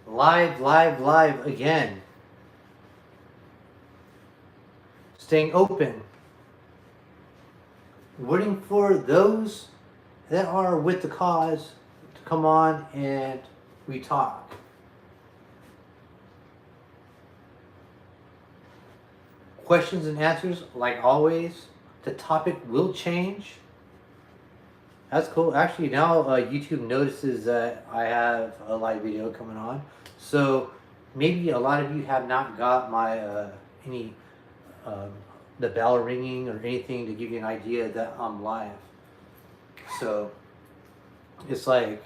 Live again. Staying open. Waiting for those that are with the cause to come on and we talk. Questions and answers, like always. The topic will change. That's cool. Actually, now YouTube notices that I have a live video coming on. So maybe a lot of you have not got my any the bell ringing or anything to give you an idea that I'm live. So it's like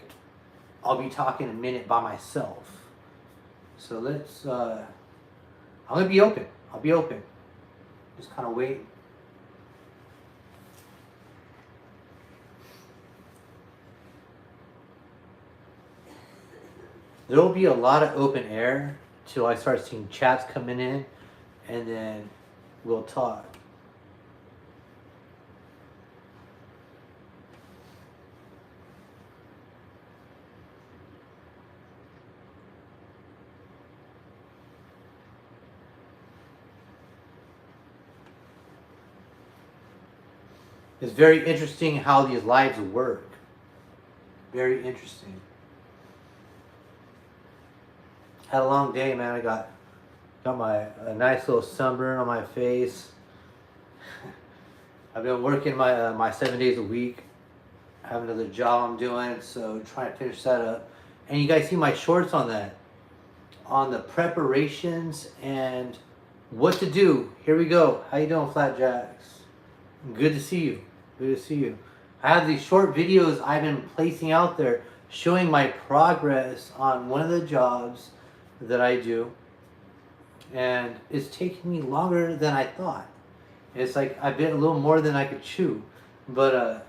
I'll be talking a minute by myself. So let's. I'm gonna be open. I'll be open. Just kind of wait. There will be a lot of open air till I start seeing chats coming in, and then we'll talk. It's very interesting how these lives work. Very interesting. Had a long day, man. I got a nice little sunburn on my face. I've been working my 7 days a week. I have another job I'm doing, so trying to finish that up. And you guys see my shorts on that, on the preparations and what to do. Here we go. How you doing, Flatjacks? Good to see you. Good to see you. I have these short videos I've been placing out there showing my progress on one of the jobs that I do, and it's taking me longer than I thought. It's like I bit a little more than I could chew, but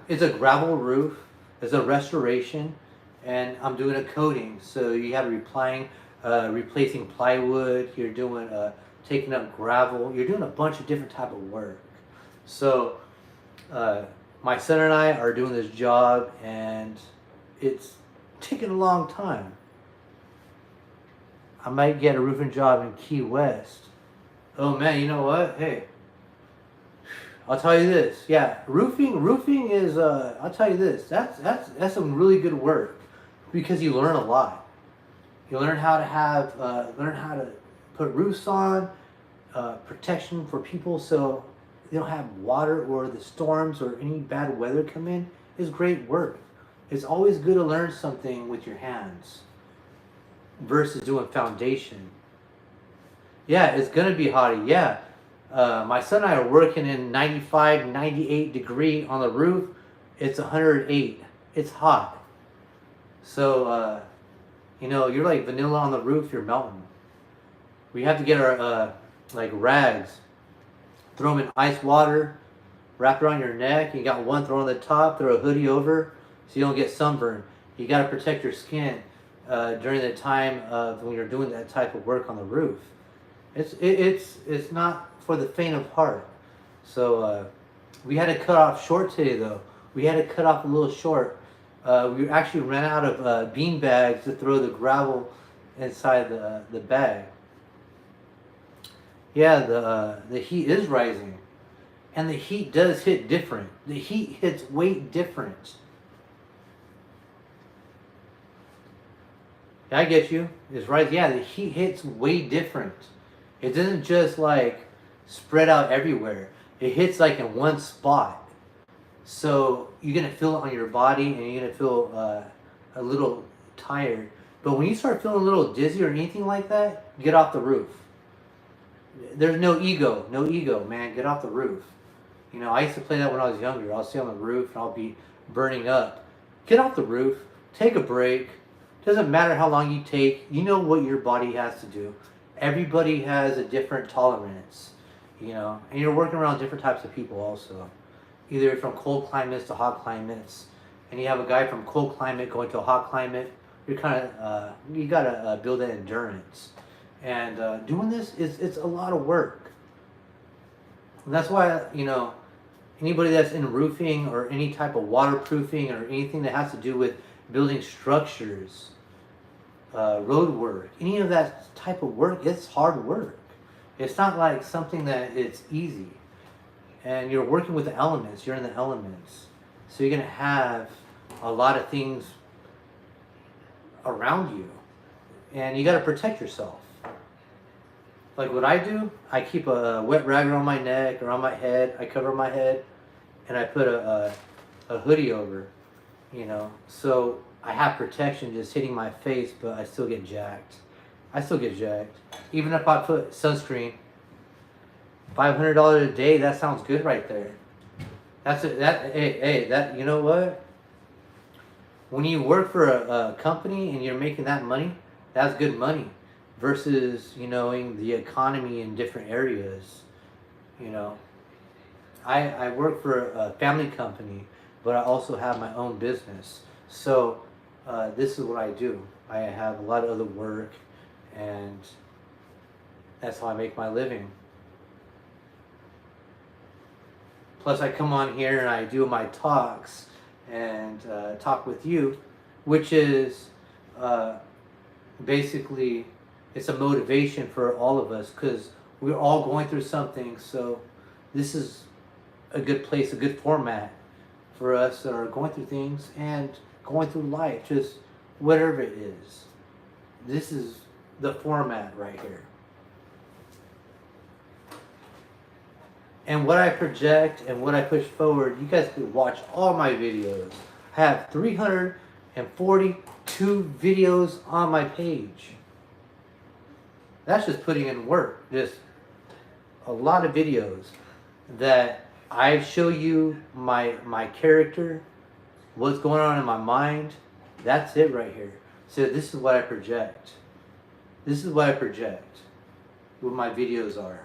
it's a gravel roof. It's a restoration, and I'm doing a coating. So you have replacing plywood. You're doing taking up gravel. You're doing a bunch of different type of work. So my son and I are doing this job, and it's taking a long time. I might get a roofing job in Key West. Oh man, you know what? Hey, I'll tell you this. Yeah, roofing is. I'll tell you this. That's some really good work because you learn a lot. You learn how to put roofs on, protection for people so they don't have water or the storms or any bad weather come in. Is great work. It's always good to learn something with your hands versus doing foundation. Yeah, it's gonna be hot. Yeah, my son and I are working in 95, 98 degree on the roof. It's 108. It's hot. So, you're like vanilla on the roof. You're melting. We have to get our like rags, throw them in ice water, wrap it around your neck. You got one, throw on the top, throw a hoodie over so you don't get sunburned. You got to protect your skin during the time of when you're doing that type of work on the roof. It's not for the faint of heart. So we had to cut off short today though. We had to cut off a little short. We actually ran out of bean bags to throw the gravel inside the bag. Yeah, the heat is rising, and the heat does hit different. The heat hits way different. I get you. It's right. Yeah, the heat hits way different. It doesn't just like spread out everywhere. It hits like in one spot. So you're gonna feel it on your body, and you're gonna feel a little tired. But when you start feeling a little dizzy or anything like that, get off the roof. There's no ego, man. Get off the roof. I used to play that when I was younger. I'll sit on the roof and I'll be burning up. Get off the roof. Take a break. Doesn't matter how long you take. You know what your body has to do. Everybody has a different tolerance, and you're working around different types of people also. Either from cold climates to hot climates, and you have a guy from cold climate going to a hot climate. You're kind of you gotta build that endurance, and doing this it's a lot of work. And that's why anybody that's in roofing or any type of waterproofing or anything that has to do with building structures, road work, any of that type of work, it's hard work. It's not like something that it's easy. And you're working with the elements, you're in the elements. So you're going to have a lot of things around you. And you got to protect yourself. Like what I do, I keep a wet rag around my neck or on my head. I cover my head and I put a hoodie over, you know. So I have protection just hitting my face, but I still get jacked. I still get jacked. Even if I put sunscreen, $500 a day, that sounds good right there. That's it. That you know what? When you work for a company and you're making that money, that's good money. Versus, you know, in the economy in different areas. You know, I work for a family company, but I also have my own business. So this is what I do. I have a lot of other work, and that's how I make my living. Plus, I come on here and I do my talks and talk with you, which is basically, it's a motivation for all of us because we're all going through something. So this is a good place, a good format for us that are going through things and going through life, just whatever it is. This is the format right here. And what I project and what I push forward, you guys can watch all my videos. I have 342 videos on my page. That's just putting in work. Just a lot of videos that I show you my character, what's going on in my mind. That's it right here. So this is what I project. This is what I project. What my videos are.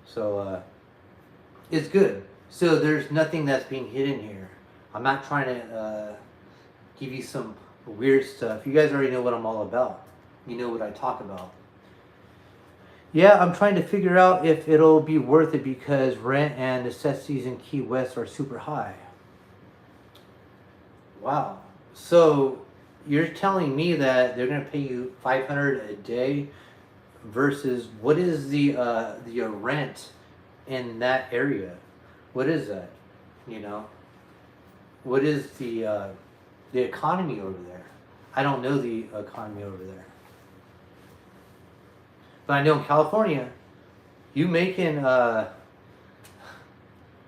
So it's good. So there's nothing that's being hidden here. I'm not trying to give you some weird stuff. You guys already know what I'm all about. You know what I talk about. Yeah, I'm trying to figure out if it'll be worth it because rent and necessities in Key West are super high. Wow. So you're telling me that they're going to pay you $500 a day versus what is the rent in that area? What is that? You know? What is the economy over there? I don't know the economy over there. But I know in California, you making $35,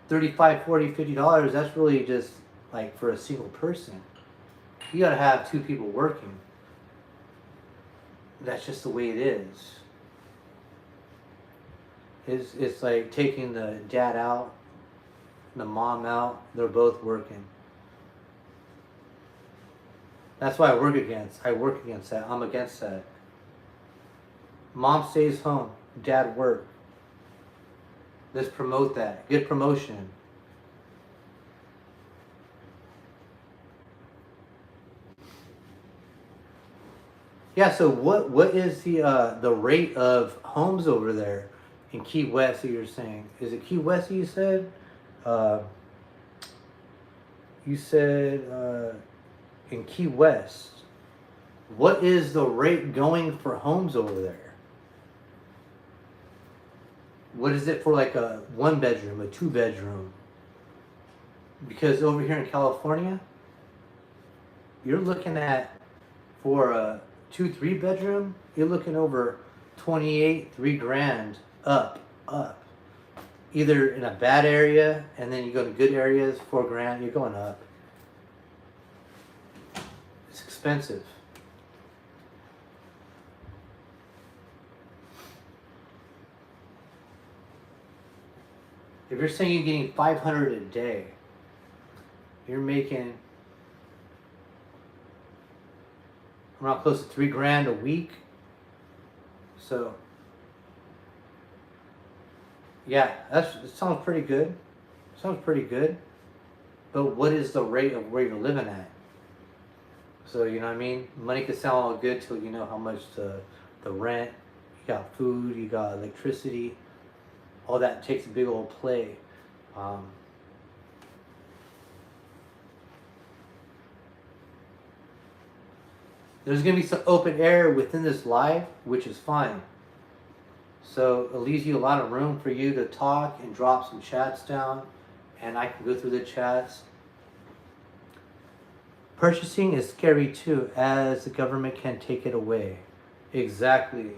$40, $50, that's really just like for a single person. You gotta have two people working. That's just the way it is. It's like taking the dad out, the mom out, they're both working. That's why I work against that. I'm against that. Mom stays home, dad work. Let's promote that. Good promotion. Yeah, so what is the rate of homes over there in Key West that you're saying? Is it Key West you said? You said in Key West. What is the rate going for homes over there? What is it for like a 1-bedroom, a 2-bedroom? Because over here in California, you're looking at for a 2-3 bedroom, you're looking over 28, $3,000 up. Either in a bad area and then you go to good areas, $4,000, you're going up. It's expensive. If you're saying you're getting $500 a day, you're making around close to $3,000 a week. So, yeah, it sounds pretty good. Sounds pretty good. But what is the rate of where you're living at? So, you know what I mean? Money can sound all good till you know how much the rent, you got food, you got electricity. All that takes a big old play. There's going to be some open air within this live, which is fine. So it leaves you a lot of room for you to talk and drop some chats down, and I can go through the chats. Purchasing is scary too, as the government can take it away. Exactly.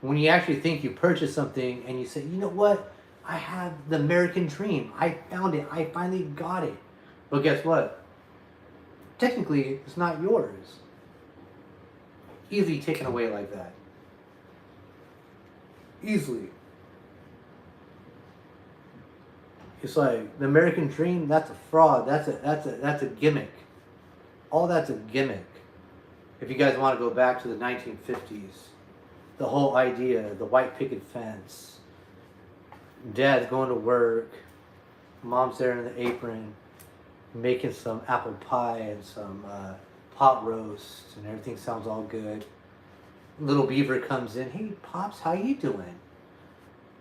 When you actually think you purchased something and you say, you know what? I have the American dream. I found it. I finally got it. But guess what? Technically, it's not yours. Easily taken away like that. Easily. It's like the American dream, that's a fraud. That's a gimmick. All that's a gimmick. If you guys want to go back to the 1950s, the whole idea, the white picket fence, dad's going to work, mom's there in the apron, making some apple pie and some pot roast, and everything sounds all good. Little Beaver comes in, hey Pops, how you doing?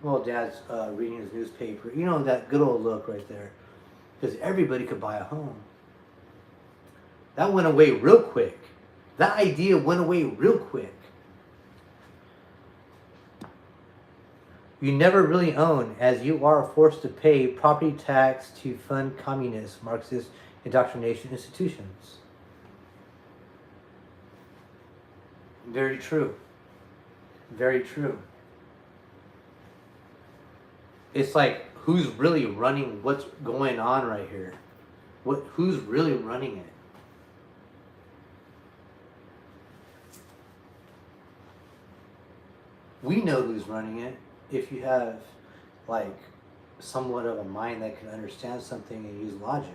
Well, Dad's reading his newspaper. You know, that good old look right there. Because everybody could buy a home. That went away real quick. That idea went away real quick. You never really own, as you are forced to pay property tax to fund communist, Marxist indoctrination institutions. Very true. Very true. It's like, who's really running what's going on right here? Who's really running it? We know who's running it. If you have, like, somewhat of a mind that can understand something and use logic.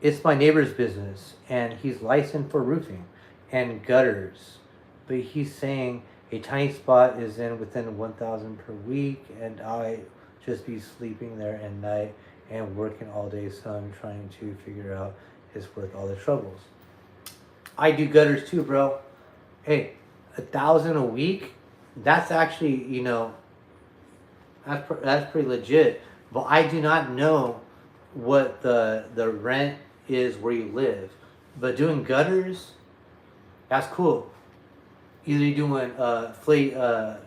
It's my neighbor's business, and he's licensed for roofing and gutters. But he's saying a tiny spot is in within 1,000 per week, and I just be sleeping there at night and working all day, so I'm trying to figure out it's worth all the troubles. I do gutters too, bro. Hey, 1,000 a week, that's actually, you know, that's pretty legit. But I do not know what the rent is where you live. But doing gutters, that's cool. Either you're doing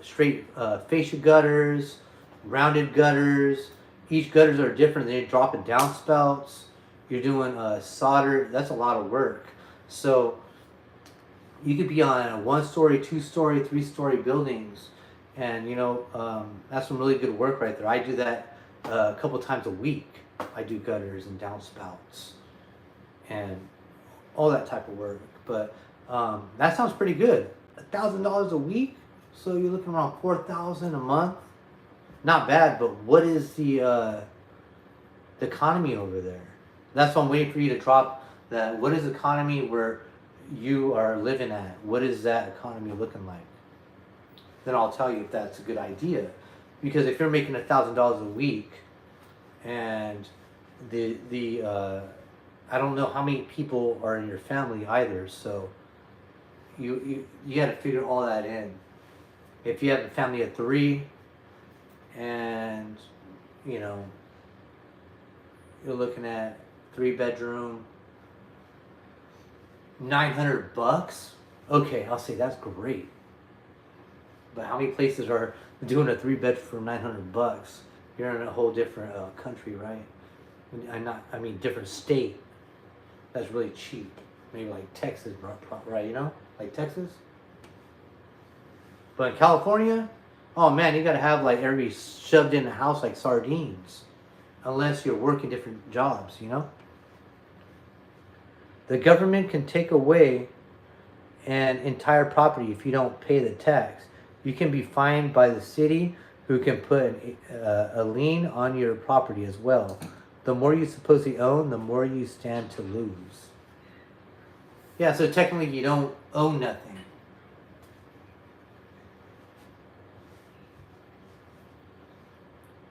straight fascia gutters, rounded gutters. Each gutters are different. They're dropping downspouts. You're doing solder. That's a lot of work. So you could be on a 1-story, 2-story, 3-story buildings, and you know, that's some really good work right there. I do that a couple times a week. I do gutters and downspouts and all that type of work. But that sounds pretty good. $1,000 a week, so you're looking around $4,000 a month. Not bad, but what is the economy over there? That's why I'm waiting for you to drop that. What is the economy where you are living at? What is that economy looking like? Then I'll tell you if that's a good idea. Because if you're making $1,000 a week, and I don't know how many people are in your family either, so you got to figure all that in. If you have a family of 3, and you know, you're looking at 3-bedroom, $900. Okay, I'll say that's great. But how many places are doing a 3-bed for $900? You're in a whole different country, right? I mean, different state. That's really cheap. Maybe like Texas, right? You know, like Texas. But in California, oh man, you gotta have like everybody shoved in the house like sardines, unless you're working different jobs, you know. The government can take away an entire property if you don't pay the tax. You can be fined by the city, who can put a lien on your property as well. The more you supposedly own, the more you stand to lose. Yeah, so technically you don't own nothing.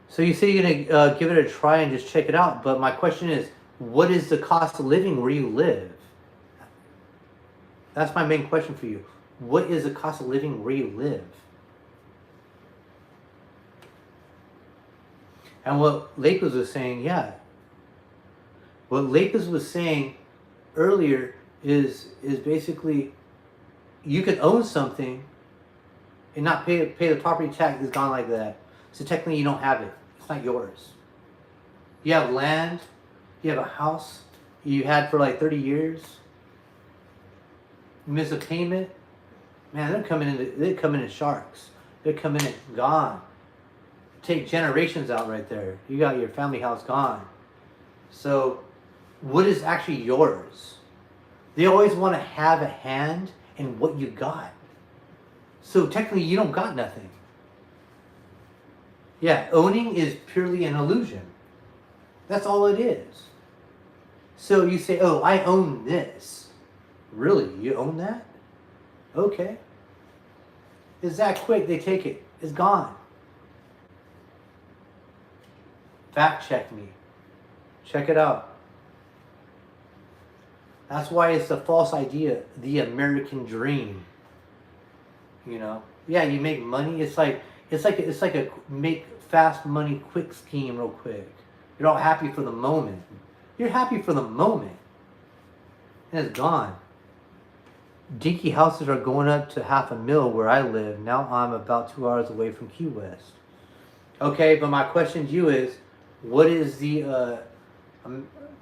So you say you're gonna give it a try and just check it out, but my question is, what is the cost of living where you live? That's my main question for you. What is the cost of living where you live? And what Lakers was saying, yeah, What Lapis was saying earlier is basically you can own something and not pay the property tax. Is gone like that. So technically, you don't have it. It's not yours. You have land. You have a house you had for like 30 years. You miss a payment. Man, they're coming in sharks. They're coming in gone. Take generations out right there. You got your family house gone. So, what is actually yours? They always want to have a hand in what you got. So technically, you don't got nothing. Yeah, owning is purely an illusion. That's all it is. So you say, oh, I own this. Really? You own that? Okay. It's that quick, they take it. It's gone. Fact check me. Check it out. That's why it's a false idea, the American dream. You know? Yeah, you make money. It's like a make fast money quick scheme real quick. You're all happy for the moment. You're happy for the moment. And it's gone. Dinky houses are going up to $500,000 where I live. Now I'm about 2 hours away from Key West. Okay, but my question to you is, what is the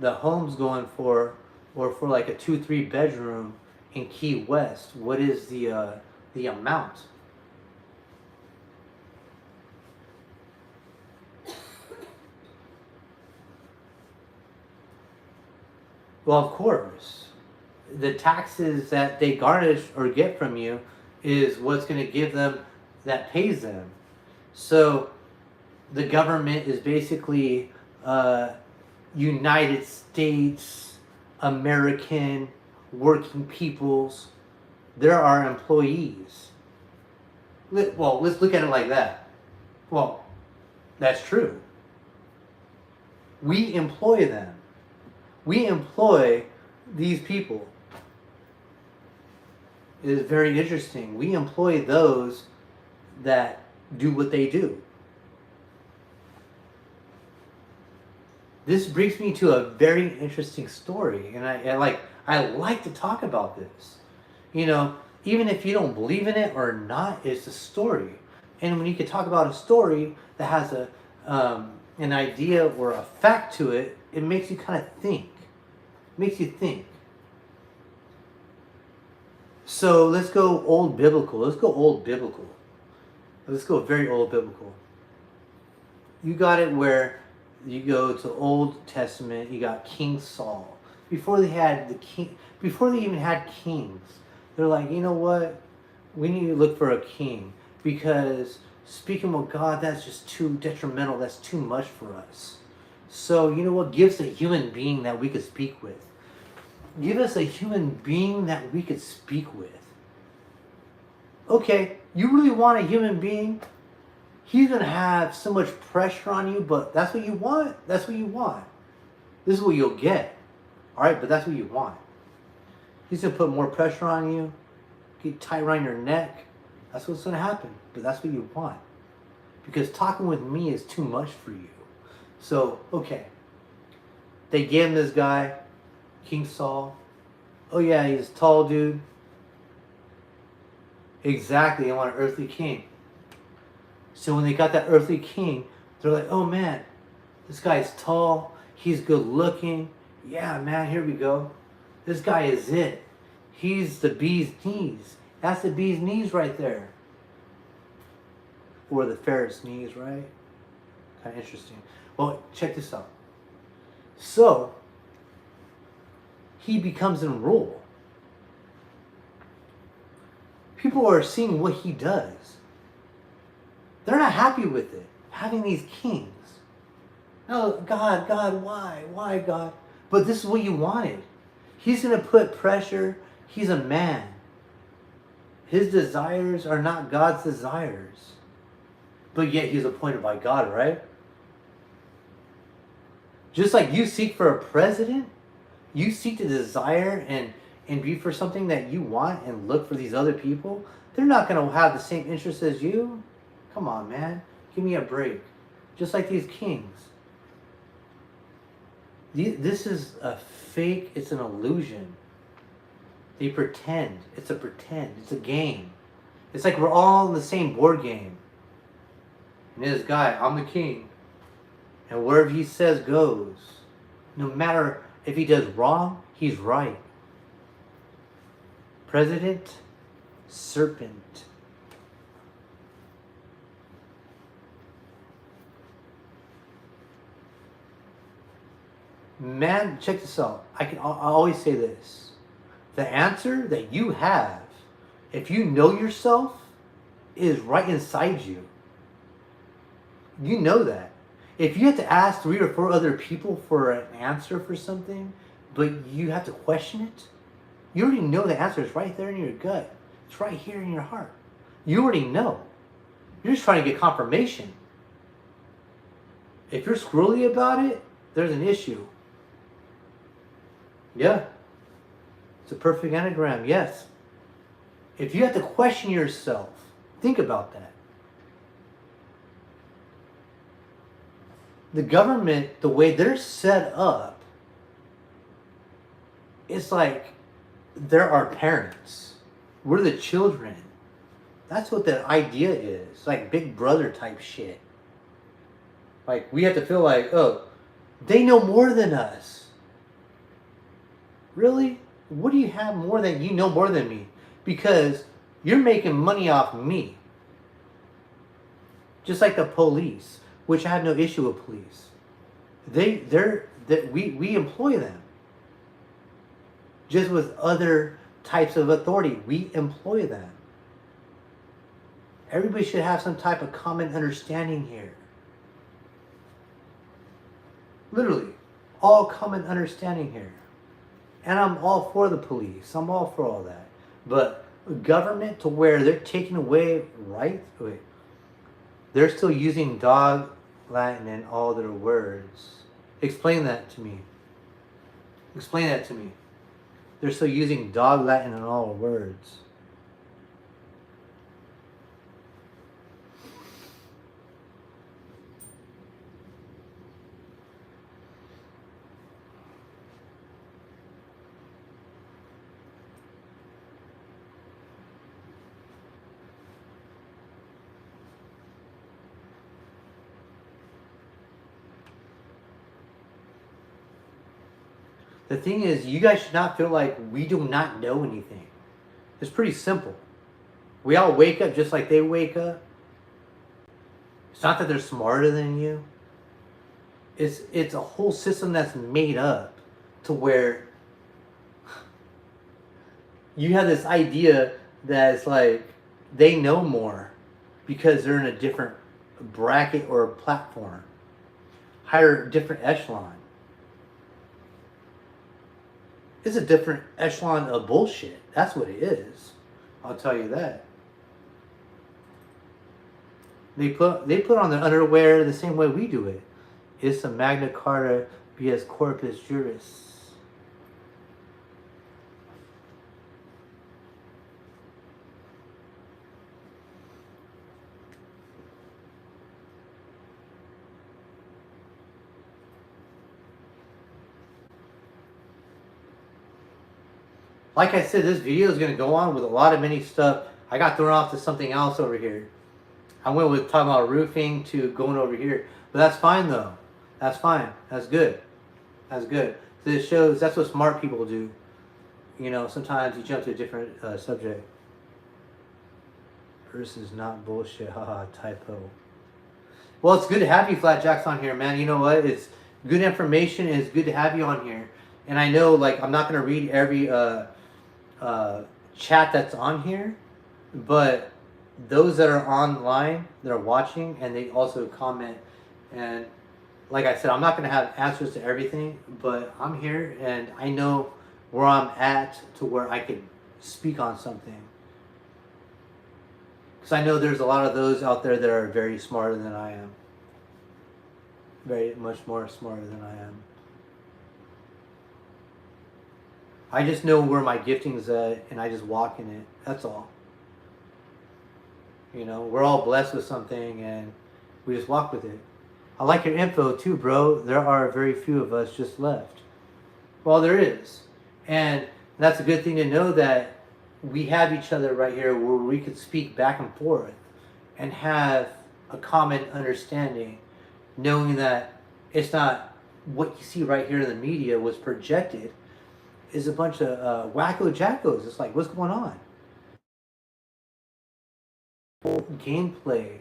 homes going for, or for like a 2-3 bedroom in Key West? What is the amount? Well, of course. The taxes that they garnish or get from you is what's going to give them, that pays them. So the government is basically United States American working peoples. There are employees. Well, let's look at it like that. Well, that's true. We employ them. We employ these people. It is very interesting. We employ those that do what they do. This brings me to a very interesting story, and I like to talk about this. You know, even if you don't believe in it or not, it's a story. And when you can talk about a story that has an idea or a fact to it, it makes you kind of think. Makes you think. So let's go old biblical. Let's go old biblical. Let's go very old biblical. You got it where you go to Old Testament, you got King Saul. Before they even had kings, they're like, you know what? We need to look for a king, because speaking with God, that's just too detrimental. That's too much for us. So, you know what? Give us a human being that we could speak with. Give us a human being that we could speak with. Okay, you really want a human being? He's going to have so much pressure on you, but that's what you want? That's what you want. This is what you'll get. Alright, but that's what you want. He's going to put more pressure on you, get tight around your neck. That's what's going to happen, but that's what you want. Because talking with me is too much for you. So, okay. They gave him this guy, King Saul. Oh yeah, he's a tall dude. Exactly, they want an earthly king. So when they got that earthly king, they're like, oh man, this guy's tall, he's good looking. Yeah, man, here we go. This guy is it. He's the bee's knees. That's the bee's knees right there. Or the ferret's knees, right? Kind of interesting. Well, check this out. So, he becomes in rule. People are seeing what he does. They're not happy with it, having these kings. No, God, why? Why, God? But this is what you wanted. He's going to put pressure. He's a man. His desires are not God's desires. But yet he's appointed by God, right? Just like you seek for a president, you seek to desire and be for something that you want and look for these other people. They're not going to have the same interests as you. Come on, man. Give me a break. Just like these kings. This is a fake, it's an illusion. They pretend. It's a pretend. It's a game. It's like we're all in the same board game. And this guy, I'm the king. And wherever he says goes. No matter if he does wrong, he's right. President, serpent. Man, check this out. I always say this. The answer that you have, if you know yourself, is right inside you. You know that. If you have to ask 3 or 4 other people for an answer for something, but you have to question it, you already know the answer is right there in your gut. It's right here in your heart. You already know. You're just trying to get confirmation. If you're squirrely about it, there's an issue. Yeah. It's a perfect anagram, yes. If you have to question yourself, think about that. The government, the way they're set up, it's like they're our parents. We're the children. That's what the idea is. Like Big Brother type shit. Like we have to feel like, oh, they know more than us. Really? What do you have more than you know more than me? Because you're making money off me. Just like the police, which I have no issue with police. We employ them. Just with other types of authority, we employ them. Everybody should have some type of common understanding here. Literally, all common understanding here. And I'm all for the police. I'm all for all that. But government to where they're taking away rights. Wait. They're still using dog Latin in all their words. Explain that to me. Explain that to me. They're still using dog Latin in all words. The thing is, you guys should not feel like we do not know anything. It's pretty simple. We all wake up just like they wake up. It's not that they're smarter than you. It's a whole system that's made up to where you have this idea that it's like they know more because they're in a different bracket or platform, higher, different echelon. It's a different echelon of bullshit. That's what it is. I'll tell you that. They put on their underwear the same way we do it. It's a Magna Carta BS Corpus Juris. Like I said, this video is going to go on with a lot of many stuff. I got thrown off to something else over here. I went with talking about roofing to going over here. But that's fine though. That's fine. That's good. That's good. This shows that's what smart people do. You know, sometimes you jump to a different subject. Versus not bullshit. Haha, typo. Well, it's good to have you, Flatjacks, on here, man. You know what? It's good information and it's good to have you on here. And I know, like, I'm not going to read every chat that's on here, but those that are online, that are watching, and they also comment. And like I said, I'm not going to have answers to everything, but I'm here and I know where I'm at to where I can speak on something. Because I know there's a lot of those out there that are very smarter than I am. Very much more smarter than I am. I just know where my gifting's at and I just walk in it. That's all. You know, we're all blessed with something and we just walk with it. I like your info too, bro. There are very few of us just left. Well, there is. And that's a good thing to know that we have each other right here where we could speak back and forth and have a common understanding, knowing that it's not what you see right here in the media was projected is a bunch of wacko jackos. It's like, what's going on? Gameplay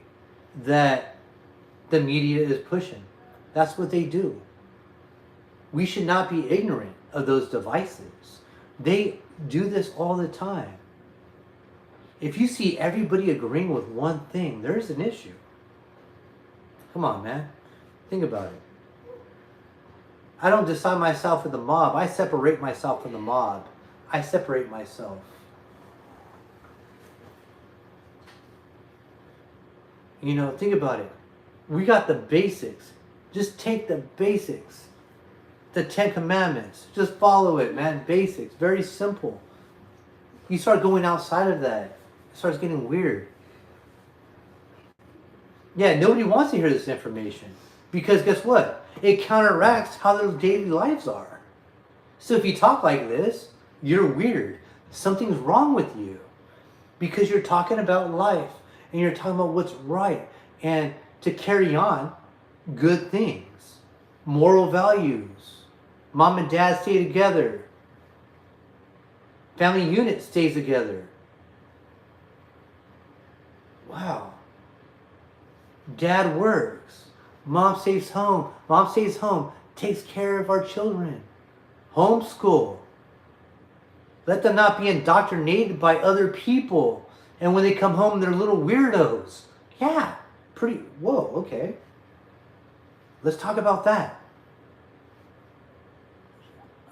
that the media is pushing. That's what they do. We should not be ignorant of those devices. They do this all the time. If you see everybody agreeing with one thing, there's an issue. Come on, man. Think about it. I don't decide myself with the mob. I separate myself from the mob. I separate myself. You know, think about it. We got the basics. Just take the basics. The 10 Commandments. Just follow it, man. Basics. Very simple. You start going outside of that, it starts getting weird. Yeah, nobody wants to hear this information. Because guess what? It counteracts how their daily lives are. So if you talk like this, you're weird. Something's wrong with you. Because you're talking about life. And you're talking about what's right. And to carry on good things. Moral values. Mom and dad stay together. Family unit stays together. Wow. Dad works. Mom stays home. Mom stays home. Takes care of our children. Homeschool. Let them not be indoctrinated by other people. And when they come home, they're little weirdos. Yeah. Whoa, okay. Let's talk about that.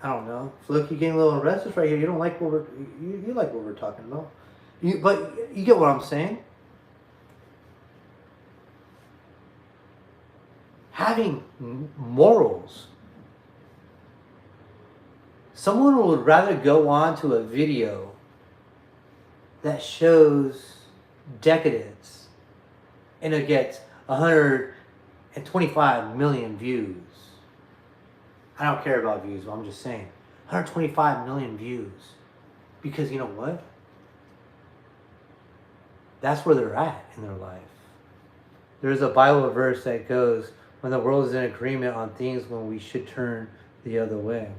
I don't know. Look, you're getting a little restless right here. You don't like what you like what we're talking about. But you get what I'm saying? Having morals. Someone would rather go on to a video that shows decadence and it gets 125 million views. I don't care about views, but I'm just saying. 125 million views. Because you know what? That's where they're at in their life. There's a Bible verse that goes, when the world is in agreement on things when we should turn the other way.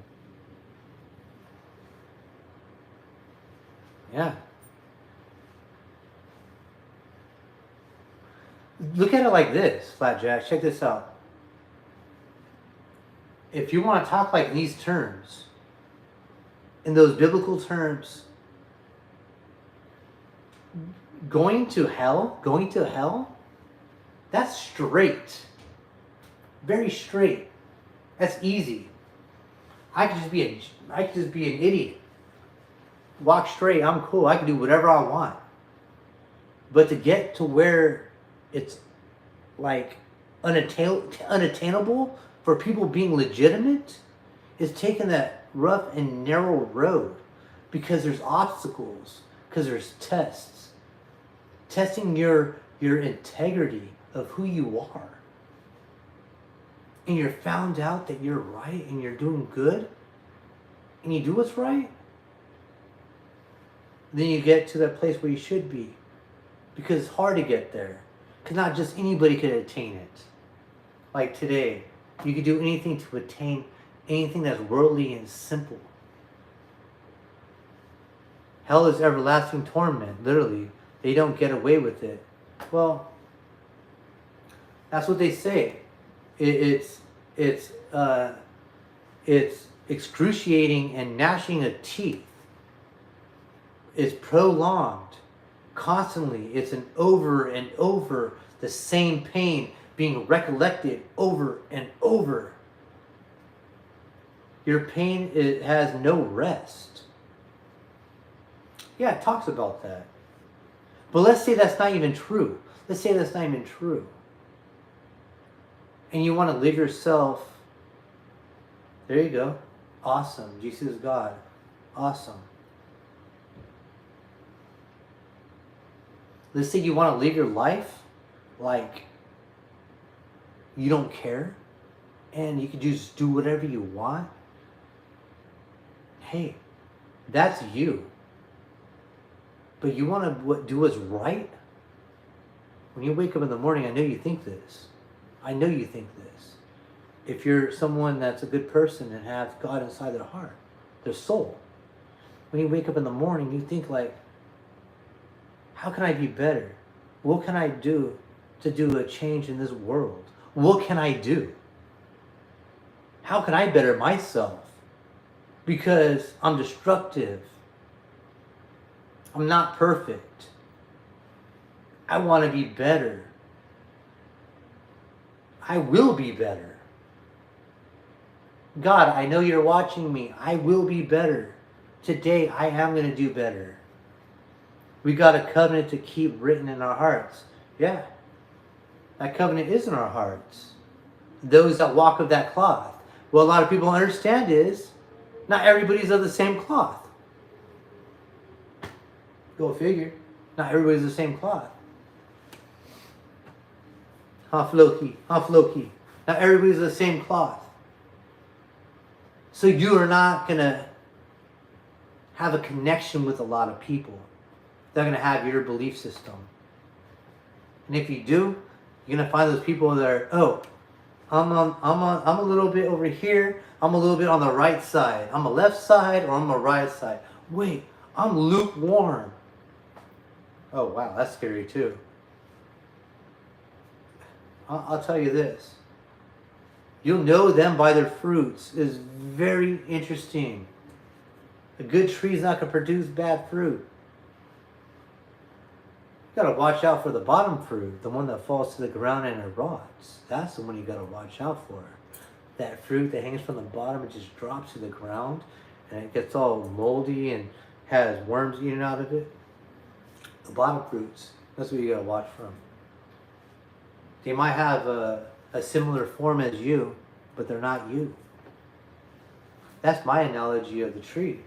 Yeah. Look at it like this, Flatjack. Check this out. If you want to talk like these terms, in those biblical terms, going to hell, that's straight. Very straight. That's easy. I could just be an idiot. Walk straight, I'm cool. I can do whatever I want. But to get to where it's like unattainable for people being legitimate is taking that rough and narrow road, because there's obstacles, because there's tests. Testing your integrity of who you are. And you're found out that you're right and you're doing good and you do what's right, then you get to that place where you should be. Because it's hard to get there. Because not just anybody could attain it. Like today, you could do anything to attain anything that's worldly and simple. Hell is everlasting torment, literally. They don't get away with it. Well, that's what they say. It's excruciating and gnashing of teeth. It's prolonged. Constantly. It's an over and over the same pain being recollected over and over. Your pain, it has no rest. Yeah, it talks about that. But let's say that's not even true. Let's say that's not even true. And you want to live yourself. There you go. Awesome. Jesus is God. Awesome. Let's say you want to live your life like you don't care, and you can just do whatever you want, hey, that's you. But you want to do what's right? When you wake up in the morning, I know you think this. I know you think this. If you're someone that's a good person and has God inside their heart, their soul, when you wake up in the morning, you think like, how can I be better? What can I do to do a change in this world? What can I do? How can I better myself? Because I'm destructive. I'm not perfect. I want to be better. I will be better. God, I know you're watching me. I will be better. Today, I am going to do better. We got a covenant to keep written in our hearts. Yeah. That covenant is in our hearts. Those that walk of that cloth. What a lot of people understand is, not everybody's of the same cloth. Go figure. Not everybody's the same cloth. Half Loki. Not everybody's the same cloth. So you are not going to have a connection with a lot of people. They're going to have your belief system. And if you do, you're going to find those people that are, oh, I'm a little bit over here. I'm a little bit on the right side. I'm a left side or I'm a right side. Wait, I'm lukewarm. Oh, wow, that's scary too. I'll tell you this. You'll know them by their fruits is very interesting. A good tree is not going to produce bad fruit. You got to watch out for the bottom fruit, the one that falls to the ground and it rots. That's the one you got to watch out for. That fruit that hangs from the bottom, it just drops to the ground and it gets all moldy and has worms eaten out of it. The bottom fruits, that's what you got to watch from. They might have a similar form as you, but they're not you. That's my analogy of the tree.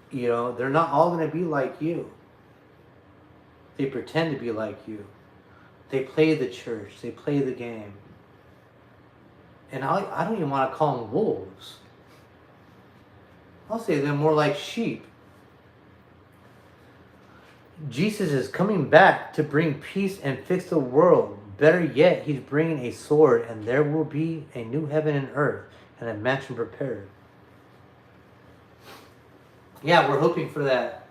You know, they're not all going to be like you. They pretend to be like you. They play the church. They play the game. And I don't even want to call them wolves. I'll say they're more like sheep. Jesus is coming back to bring peace and fix the world. Better yet, he's bringing a sword, and there will be a new heaven and earth and a mansion prepared. Yeah, we're hoping for that.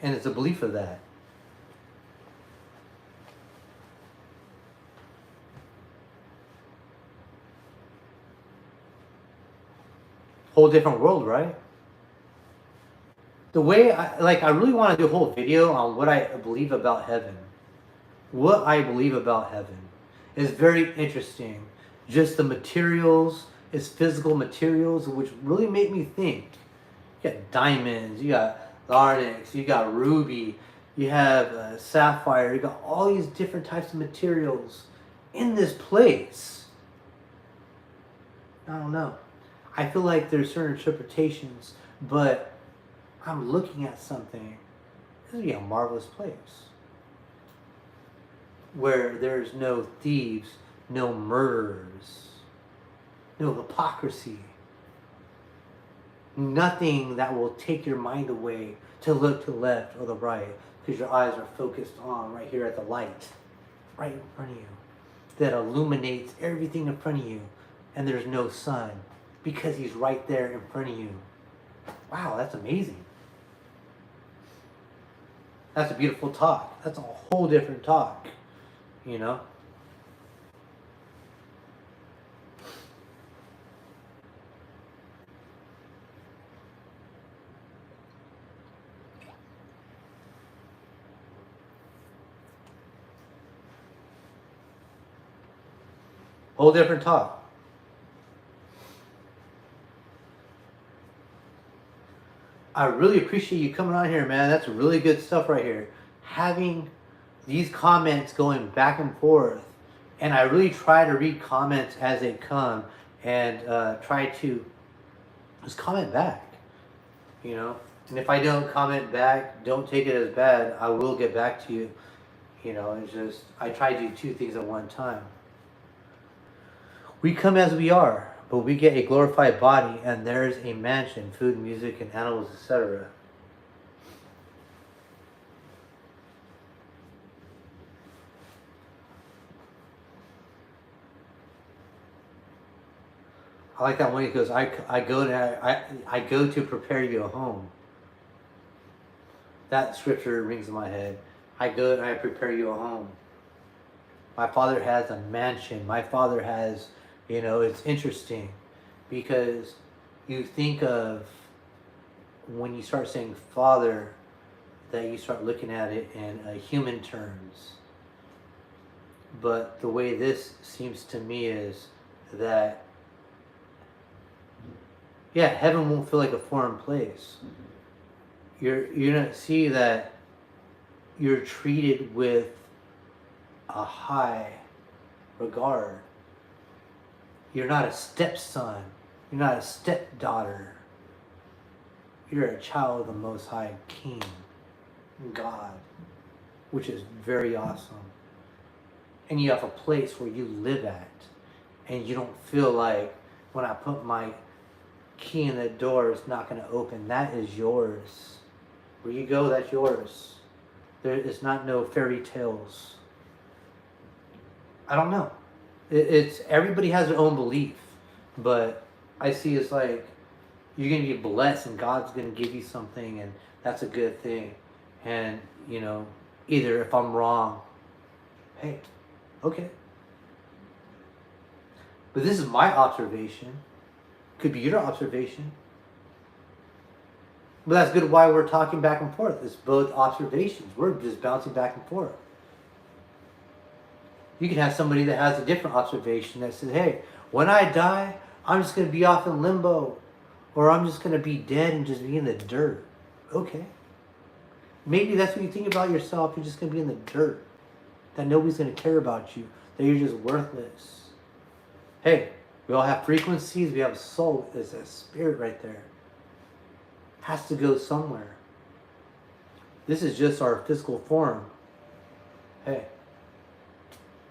And it's a belief of that. Whole different world, right? The way I really want to do a whole video on what I believe about heaven. What I believe about heaven is very interesting. Just the materials, its physical materials, which really make me think. You got diamonds, you got onyx, you got ruby, you have sapphire, you got all these different types of materials in this place. I don't know. I feel like there's certain interpretations, but I'm looking at something. This would be a marvelous place where there's no thieves, no murderers, no hypocrisy, nothing that will take your mind away to look to the left or the right because your eyes are focused on right here at the light, right in front of you, that illuminates everything in front of you, and there's no sun because he's right there in front of you. Wow, that's amazing. That's a beautiful talk. That's a whole different talk, you know? Whole different talk. I really appreciate you coming on here, man. That's really good stuff right here. Having these comments going back and forth. And I really try to read comments as they come and try to just comment back, you know. And if I don't comment back, don't take it as bad. I will get back to you. You know, it's just, I try to do two things at one time. We come as we are, but we get a glorified body, and there's a mansion, food, music, and animals, etc. I like that one. He goes, I go to prepare you a home. That scripture rings in my head. I go and I prepare you a home. My Father has a mansion. My Father has, it's interesting because you think of when you start saying Father, that you start looking at it in human terms. But the way this seems to me is that, yeah, heaven won't feel like a foreign place. You're gonna see that you're treated with a high regard. You're not a stepson. You're not a stepdaughter. You're a child of the Most High King, God, which is very awesome. And you have a place where you live at, and you don't feel like when I put my key in the door, it's not going to open. That is yours. Where you go, that's yours. There is not no fairy tales. I don't know. It's everybody has their own belief, but I see it's like you're going to be blessed, and God's going to give you something, and that's a good thing. And either if I'm wrong, hey, okay. But this is my observation. Could be your observation. But that's good why we're talking back and forth. It's both observations. We're just bouncing back and forth. You can have somebody that has a different observation that says, hey, when I die, I'm just going to be off in limbo. Or I'm just going to be dead and just be in the dirt. Okay. Maybe that's what you think about yourself. You're just going to be in the dirt. That nobody's going to care about you. That you're just worthless. Hey, we all have frequencies. We have a soul. There's a spirit right there. Has to go somewhere. This is just our physical form. Hey.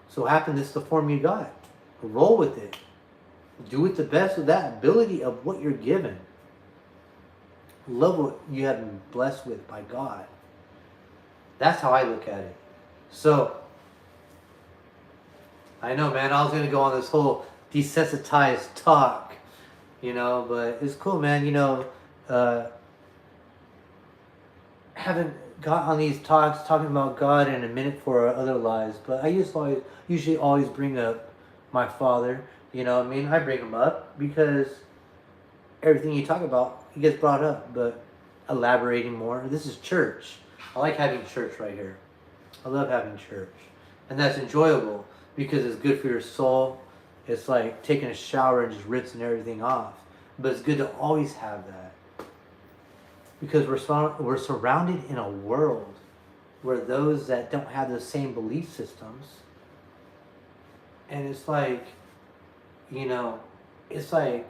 So happen this is the form you got. Roll with it. Do it the best with that ability of what you're given. Love what you have been blessed with by God. That's how I look at it. So, I know, man, I was going to go on this whole desensitized talk, but it's cool, man, haven't got on these talks talking about God in a minute for our other lives, but I usually always bring up my father, I bring him up because everything you talk about, it gets brought up, but elaborating more. This is church. I like having church right here. I love having church. And that's enjoyable because it's good for your soul. It's like taking a shower and just rinsing everything off. But it's good to always have that. Because we're surrounded in a world where those that don't have the same belief systems, and it's like, it's like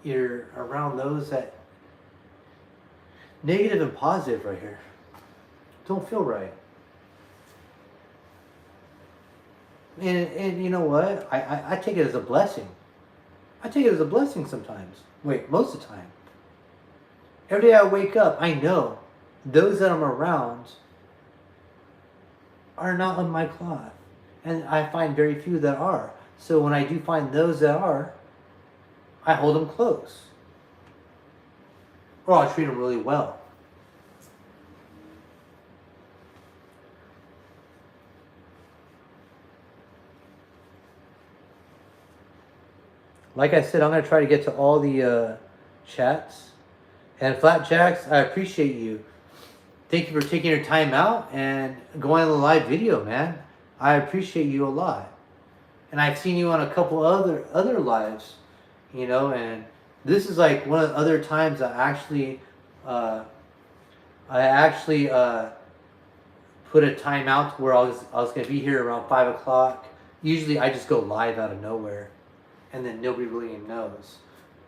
you're around those that negative and positive right here don't feel right. And you know what? I take it as a blessing. I take it as a blessing sometimes. Most of the time. Every day I wake up, I know those that I'm around are not on my cloth. And I find very few that are. So when I do find those that are, I hold them close. Or I'll treat them really well. Like I said, I'm going to try to get to all the chats. And Flatjacks, I appreciate you. Thank you for taking your time out and going on the live video, man. I appreciate you a lot. And I've seen you on a couple other lives, and this is like one of the other times I actually put a time out where I was going to be here around 5 o'clock. Usually I just go live out of nowhere, and then nobody really knows.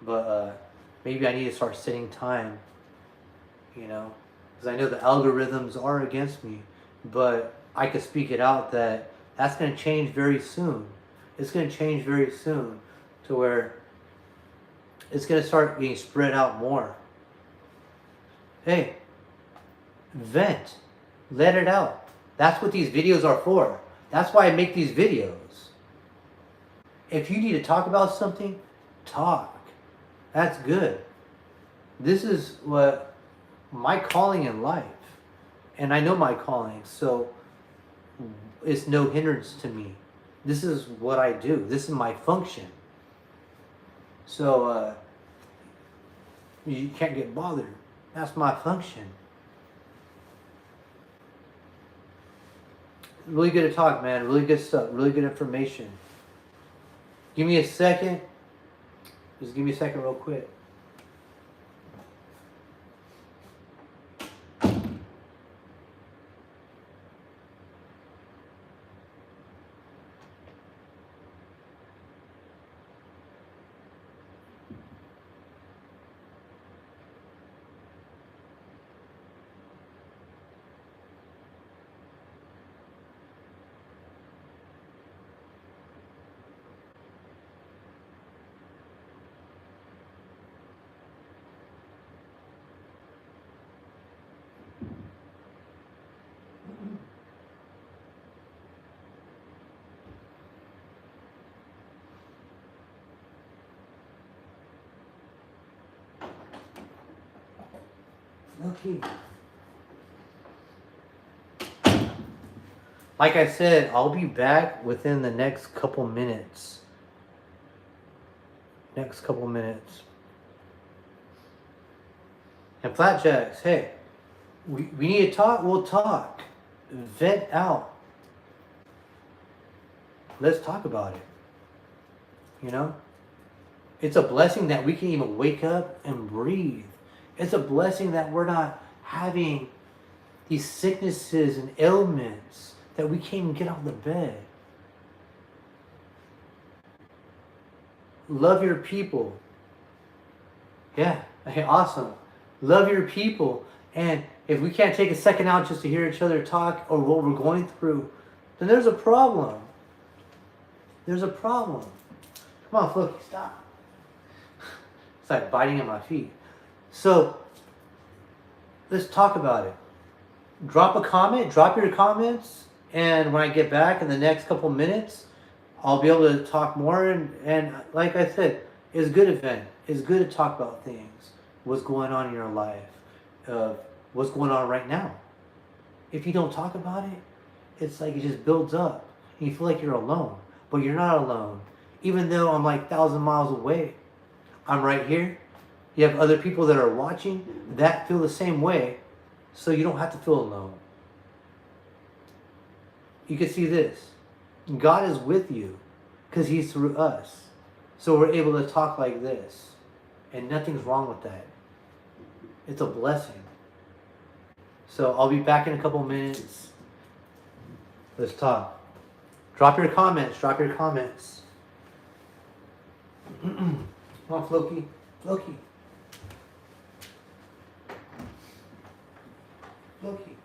But maybe I need to start setting time, because I know the algorithms are against me, but I could speak it out that that's going to change very soon. It's going to change very soon to where it's going to start being spread out more. Hey, vent. Let it out. That's what these videos are for. That's why I make these videos. If you need to talk about something, talk. That's good. This is what my calling in life. And I know my calling, so it's no hindrance to me. This is what I do. This is my function. So you can't get bothered. That's my function. Really good to talk, man. Really good stuff. Really good information. Give me a second. Just give me a second real quick. Okay. Like I said, I'll be back within the next couple minutes. Next couple minutes. And Flatjacks, hey, we need to talk, we'll talk. Vent out. Let's talk about it. You know? It's a blessing that we can even wake up and breathe. It's a blessing that we're not having these sicknesses and ailments, that we can't even get out of the bed. Love your people. Yeah, okay, awesome. Love your people. And if we can't take a second out just to hear each other talk or what we're going through, then there's a problem. There's a problem. Come on, Floki, stop. It's like biting at my feet. So, let's talk about it. Drop a comment, drop your comments, and when I get back in the next couple minutes, I'll be able to talk more. And like I said, it's a good event. It's good to talk about things. What's going on in your life. What's going on right now. If you don't talk about it, it's like it just builds up. And you feel like you're alone. But you're not alone. Even though I'm like 1,000 miles away, I'm right here. You have other people that are watching that feel the same way, so you don't have to feel alone. You can see this. God is with you because He's through us. So we're able to talk like this. And nothing's wrong with that. It's a blessing. So I'll be back in a couple minutes. Let's talk. Drop your comments. Drop your comments. Come on, Floki. Floki. Floki.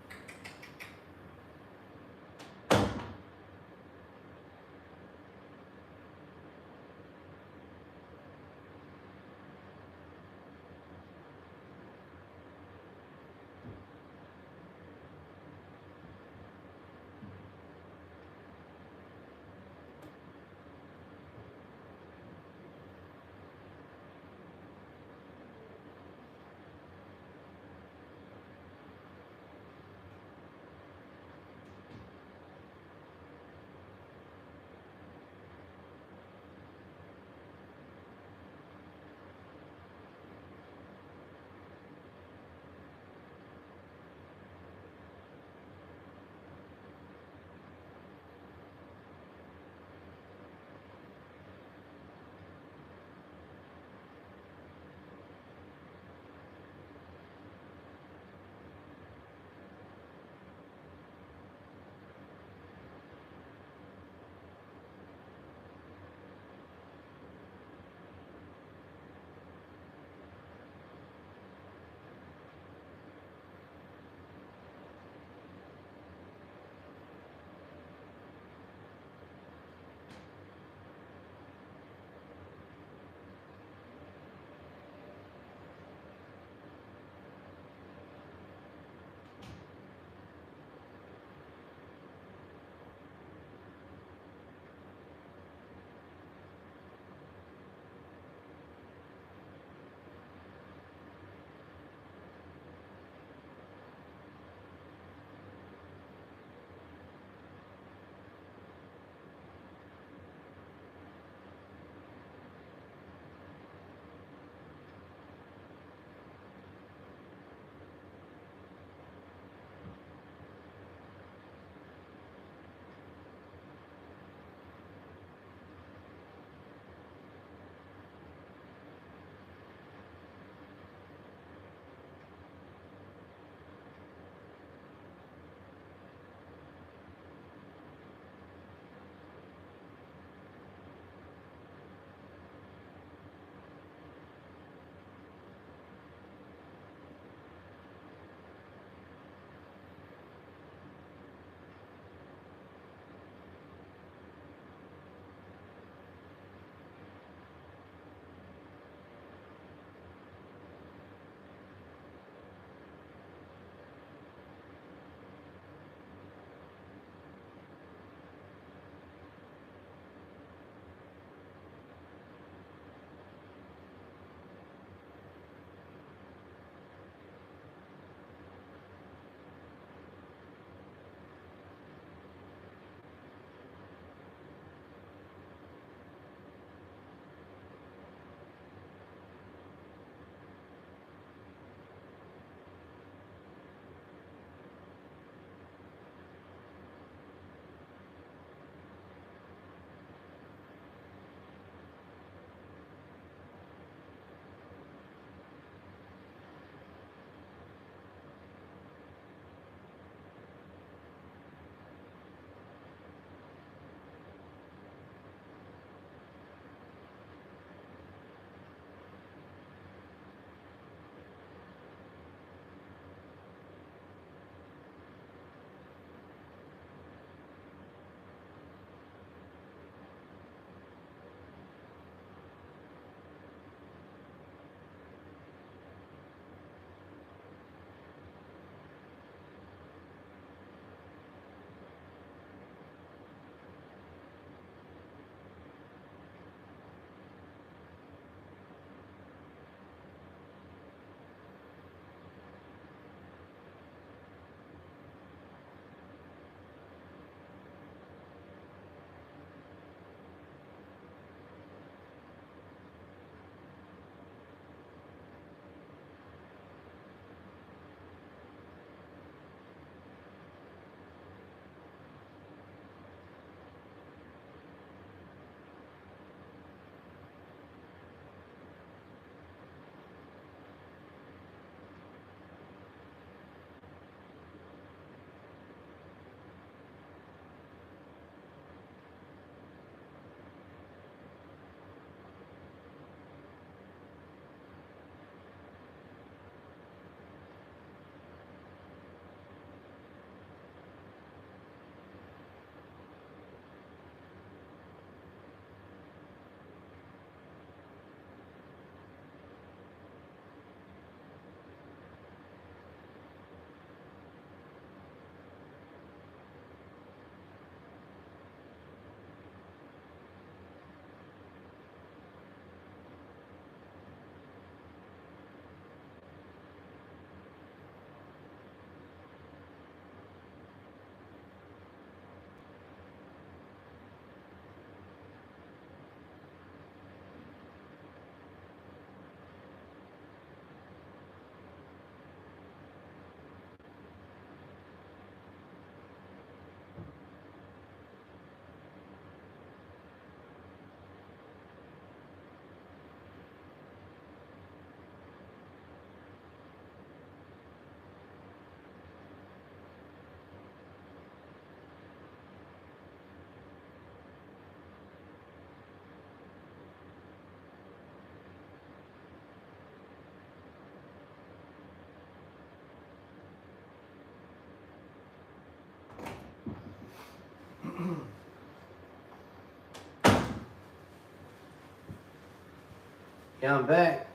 Yeah, I'm back.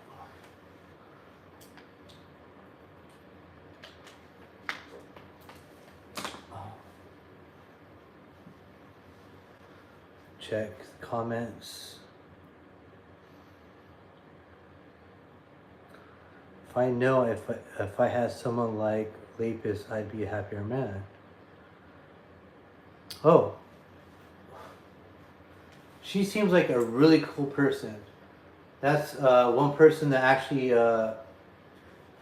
Check the comments. If I know if I had someone like Lapis, I'd be a happier man. Oh, she seems like a really cool person. That's one person that actually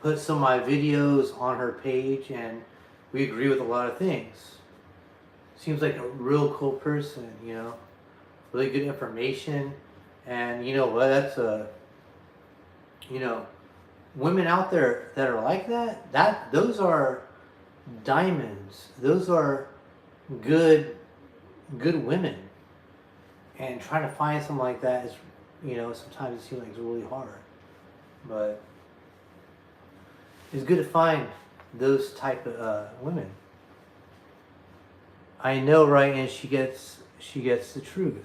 put some of my videos on her page, and we agree with a lot of things. Seems like a real cool person, you know, really good information, and you know what? That's you know, women out there that are like that. Those are diamonds. Those are good women. And trying to find something like that is, you know, sometimes it seems like it's really hard. But it's good to find those type of women. I know, right? And she gets the truth.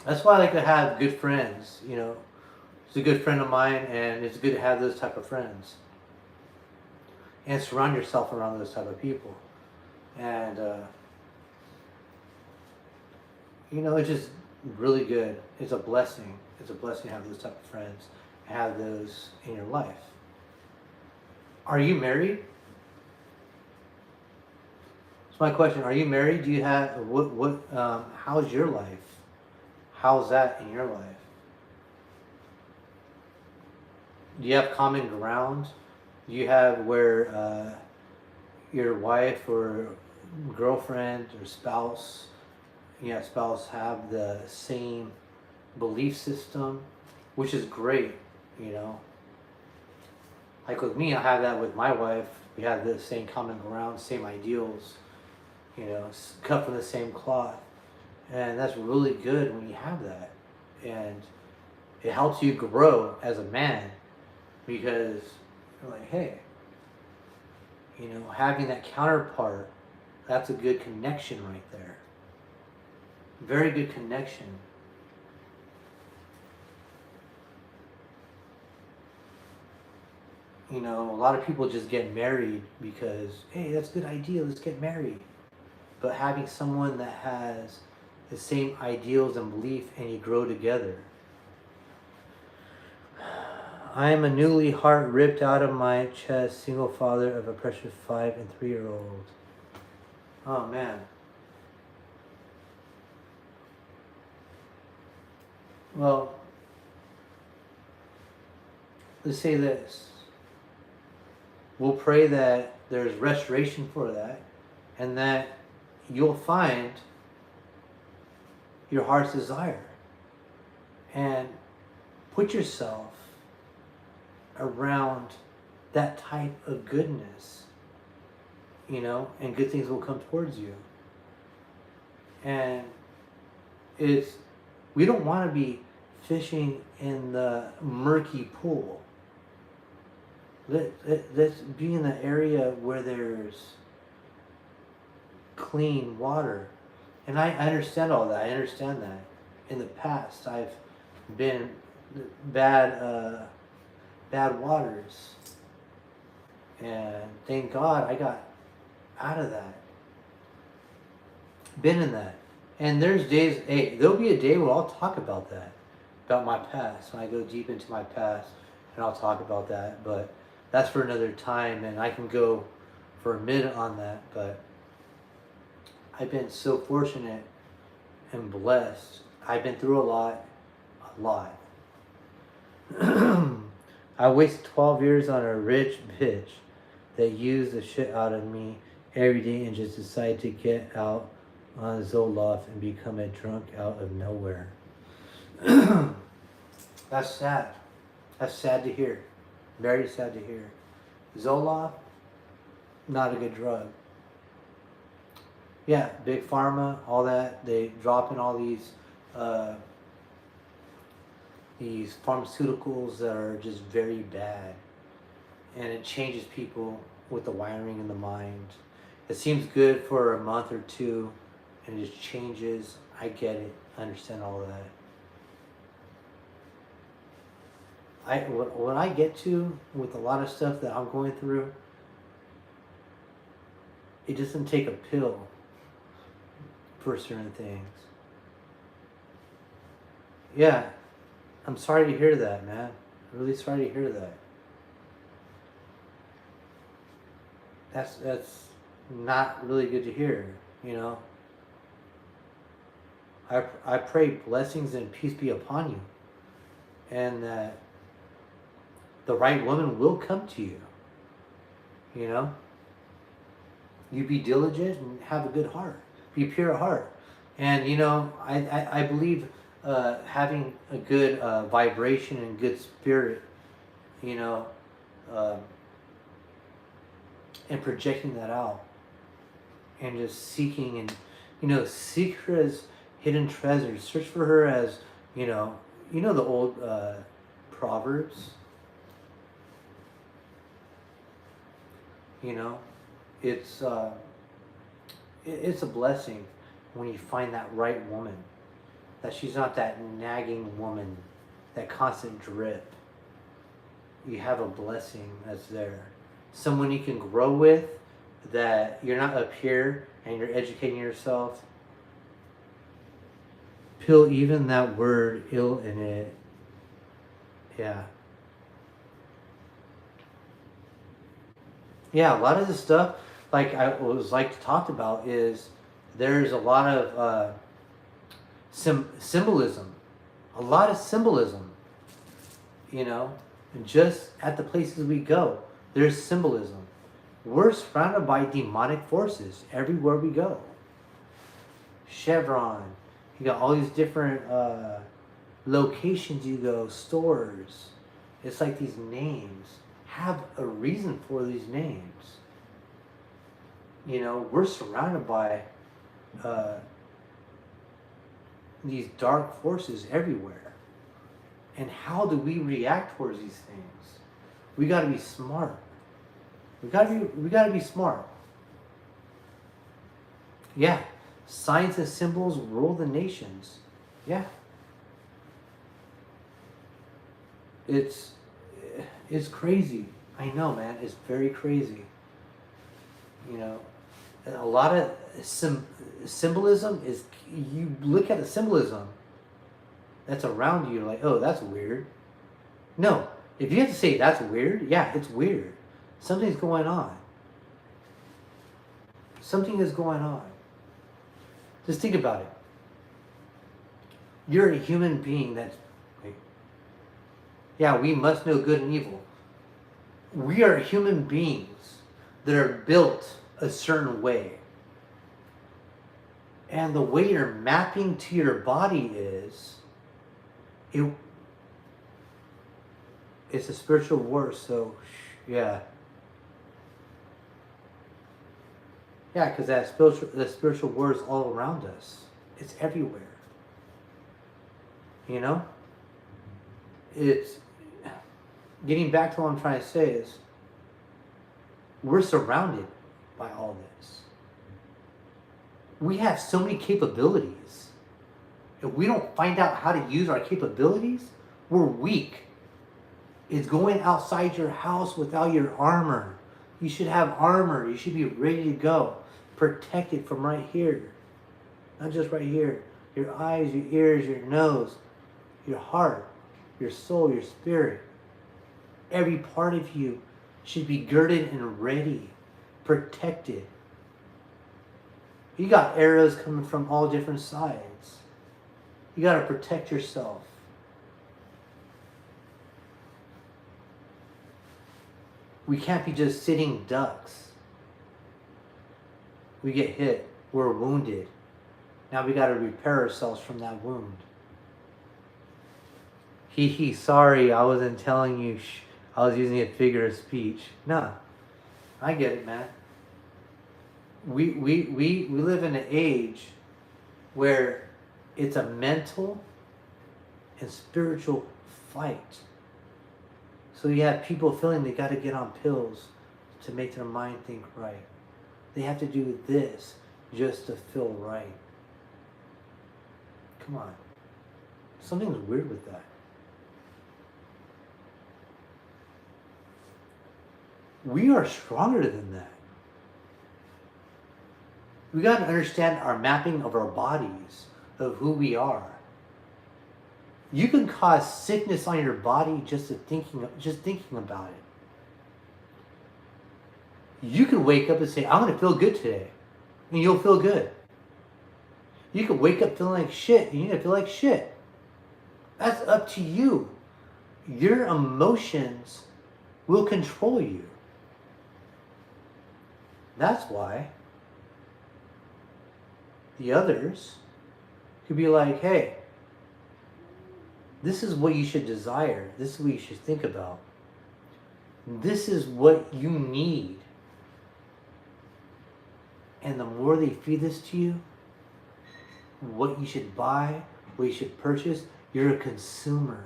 That's why I like to have good friends. You know, she's a good friend of mine, and it's good to have those type of friends. And surround yourself around those type of people. And you know, it's just really good. It's a blessing. It's a blessing to have those type of friends, have those in your life. Are you married? That's my question. Are you married? Do you have how's your life? How's that in your life? Do you have common ground? Do you have where your wife or girlfriend or spouse have the same belief system, which is great, you know. Like with me, I have that with my wife. We have the same common ground, same ideals, you know, cut from the same cloth. And that's really good when you have that. And it helps you grow as a man because you're like, hey, you know, having that counterpart, that's a good connection right there. Very good connection. You know, a lot of people just get married because, hey, that's a good idea, let's get married. But having someone that has the same ideals and belief and you grow together. I am a newly heart ripped out of my chest, single father of a precious 5 and 3-year-old. Oh man. Well, let's say this. We'll pray that there's restoration for that and that you'll find your heart's desire. And put yourself around that type of goodness, you know, and good things will come towards you. And we don't want to be fishing in the murky pool. Let's be in the area where there's clean water. And I understand all that. I understand that. In the past, I've been bad waters. And thank God I got out of that. Been in that. And there's days, hey, there'll be a day where I'll talk about that. About my past. When I go deep into my past, and I'll talk about that. But that's for another time, and I can go for a minute on that. But I've been so fortunate and blessed. I've been through a lot. I wasted 12 years on a rich bitch that used the shit out of me every day and just decided to get out on Zoloft and become a drunk out of nowhere. That's sad. That's sad to hear. Very sad to hear. Zoloft, not a good drug. Yeah, big pharma, all that, they drop in all these pharmaceuticals that are just very bad. And it changes people with the wiring in the mind. It seems good for a month or two and it just changes. I get it. I understand all of that. what I get to with a lot of stuff that I'm going through, it doesn't take a pill for certain things. Yeah, I'm sorry to hear that, man. I'm really sorry to hear that. That's not really good to hear, you know. I pray blessings and peace be upon you, and that the right woman will come to you. You know, you be diligent and have a good heart, be pure at heart, and you know, I believe having a good vibration and good spirit, you know, um, and projecting that out, and just seeking and you know, seek her as hidden treasures. Search for her as you know the old proverbs. You know, it's it's a blessing when you find that right woman. That she's not that nagging woman, that constant drip. You have a blessing that's there. Someone you can grow with, that you're not up here and you're educating yourself. Pill even that word ill in it. Yeah. Yeah, a lot of the stuff, like I was like talked about, is there's a lot of symbolism, a lot of symbolism. You know, and just at the places we go, there's symbolism. We're surrounded by demonic forces everywhere we go. Chevron, you got all these different locations you go, stores. It's like these names have a reason for these names. You know, we're surrounded by these dark forces everywhere. And how do we react towards these things? We got to be smart. We got to be smart. Yeah, signs and symbols rule the nations. Yeah. It's crazy. I know, man. It's very crazy. You know, and a lot of symbolism is, you look at the symbolism that's around you, like, oh, that's weird. No, if you have to say that's weird, yeah, it's weird. Something's going on. Something is going on. Just think about it. You're a human being that's, wait. Yeah, we must know good and evil. We are human beings that are built a certain way. And the way you're mapping to your body is, it's a spiritual war, so yeah. Yeah, because the spiritual war is all around us. It's everywhere. You know? It's, getting back to what I'm trying to say is, we're surrounded by all this. We have so many capabilities. If we don't find out how to use our capabilities, we're weak. It's going outside your house without your armor. You should have armor. You should be ready to go. Protected from right here. Not just right here. Your eyes, your ears, your nose, your heart, your soul, your spirit. Every part of you should be girded and ready. Protected. You got arrows coming from all different sides. You got to protect yourself. We can't be just sitting ducks. We get hit. We're wounded. Now we got to repair ourselves from that wound. Sorry, I wasn't telling you. I was using a figure of speech. Nah, I get it, man. We live in an age where it's a mental and spiritual fight. So you have people feeling they got to get on pills to make their mind think right. They have to do this just to feel right. Come on. Something's weird with that. We are stronger than that. We got to understand our mapping of our bodies, of who we are. You can cause sickness on your body just thinking about it. You can wake up and say, I'm going to feel good today. And you'll feel good. You can wake up feeling like shit and you're going to feel like shit. That's up to you. Your emotions will control you. That's why the others could be like, hey, this is what you should desire. This is what you should think about. This is what you need. And the more they feed this to you, what you should buy, what you should purchase, you're a consumer.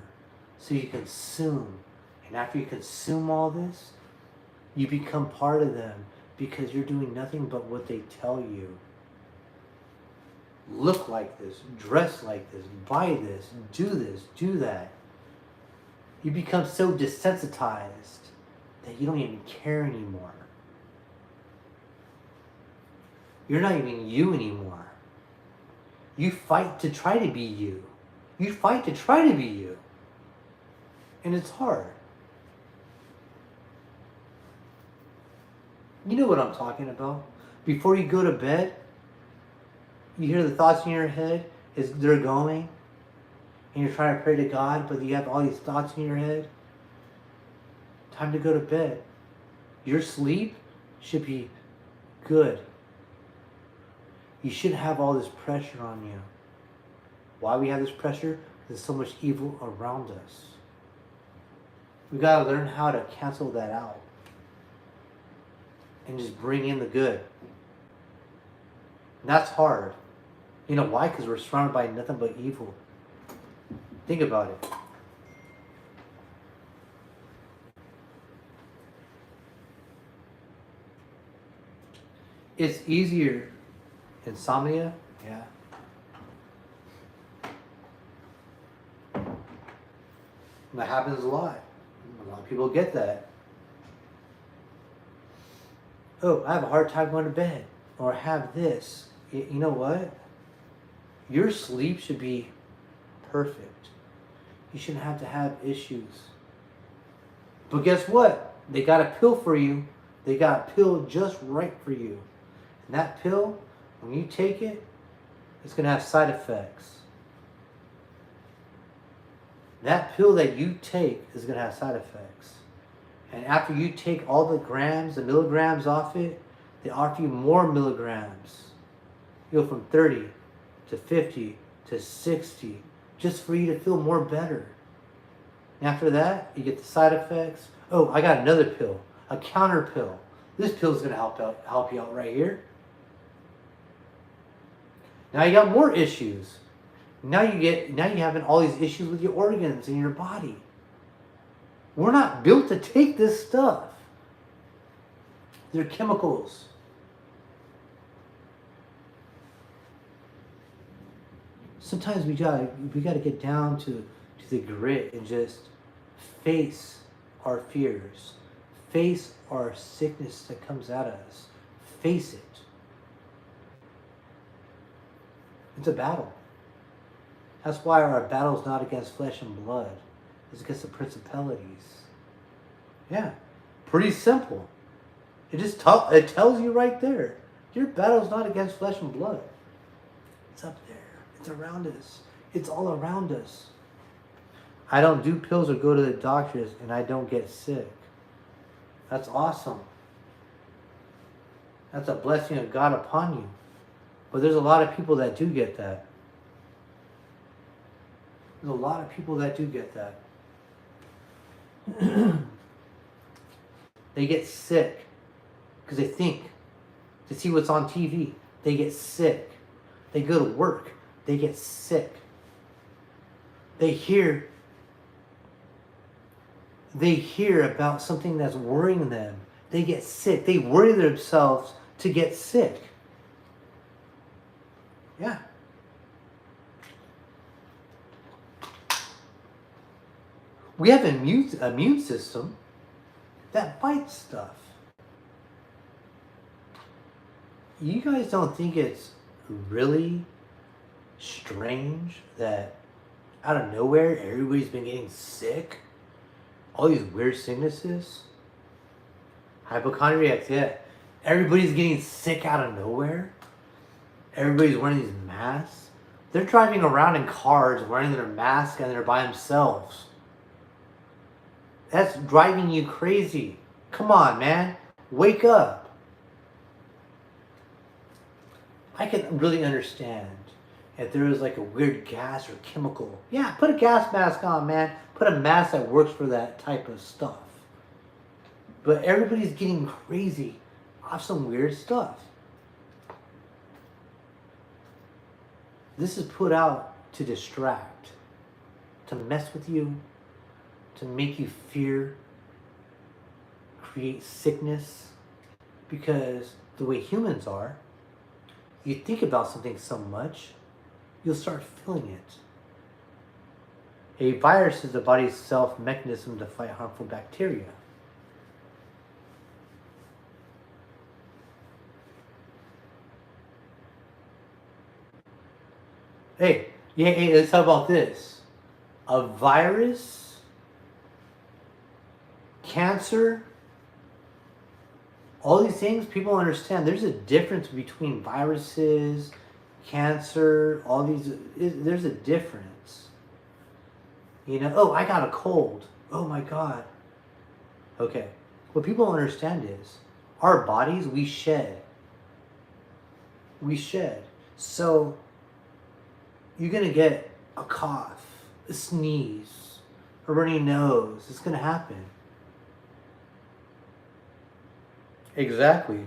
So you consume. And after you consume all this, you become part of them because you're doing nothing but what they tell you. Look like this, dress like this, buy this, do that. You become so desensitized that you don't even care anymore. You're not even you anymore. You fight to try to be you. You fight to try to be you. And it's hard. You know what I'm talking about. Before you go to bed, you hear the thoughts in your head as they're going, and you're trying to pray to God, but you have all these thoughts in your head. Time to go to bed. Your sleep should be good. You shouldn't have all this pressure on you. Why we have this pressure? There's so much evil around us. We got to learn how to cancel that out and just bring in the good. And that's hard. You know why? Because we're surrounded by nothing but evil. Think about it. It's easier. Insomnia? Yeah. That happens a lot. A lot of people get that. Oh, I have a hard time going to bed. Or I have this. You know what? Your sleep should be perfect. You shouldn't have to have issues. But guess what? They got a pill for you. They got a pill just right for you. And that pill, when you take it, it's going to have side effects. That pill that you take is going to have side effects. And after you take all the grams, the milligrams off it, they offer you more milligrams. You go from 30 to 50 to 60, just for you to feel more better. And after that, you get the side effects. Oh, I got another pill, a counter pill. This pill is going to help you out right here. Now you got more issues. Now you're having all these issues with your organs and your body. We're not built to take this stuff. They're chemicals. Sometimes we gotta get down to the grit and just face our fears, face our sickness that comes at us, face it. It's a battle. That's why our battle is not against flesh and blood. It's against the principalities. Yeah, pretty simple. It tells you right there. Your battle is not against flesh and blood. It's up there. It's around us. It's all around us. I don't do pills or go to the doctors and I don't get sick. That's awesome. That's a blessing of God upon you. But there's a lot of people that do get that. There's a lot of people that do get that. They get sick because they think, to see what's on TV. They get sick. They go to work. They get sick. They hear about something that's worrying them. They get sick. They worry themselves to get sick. Yeah. We have an immune system that fights stuff. You guys don't think it's really strange that out of nowhere everybody's been getting sick? All these weird sicknesses? Hypochondriacs, yeah. Everybody's getting sick out of nowhere. Everybody's wearing these masks. They're driving around in cars wearing their mask and they're by themselves. That's driving you crazy. Come on, man. Wake up. I can really understand if there was like a weird gas or chemical. Yeah, put a gas mask on, man. Put a mask that works for that type of stuff. But everybody's getting crazy off some weird stuff. This is put out to distract, to mess with you, to make you fear, create sickness. Because the way humans are, you think about something so much, you'll start feeling it. A virus is the body's self-mechanism to fight harmful bacteria. Hey, let's talk about this. A virus, cancer, all these things, people understand there's a difference between viruses, cancer, all these, there's a difference. You know, oh, I got a cold. Oh my God. Okay. What people don't understand is our bodies, we shed. We shed. So you're going to get a cough, a sneeze, a runny nose. It's going to happen. Exactly.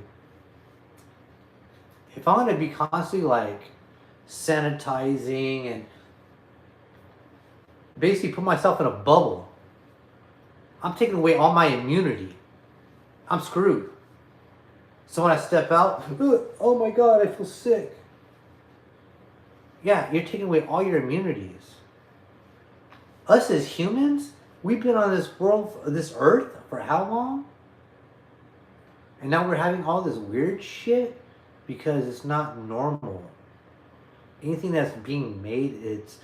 If I'm going to be constantly like sanitizing and basically put myself in a bubble, I'm taking away all my immunity. I'm screwed. So when I step out, oh my God, I feel sick. Yeah, you're taking away all your immunities. Us as humans, we've been on this world, this earth for how long? And now we're having all this weird shit because it's not normal. Anything that's being made, it's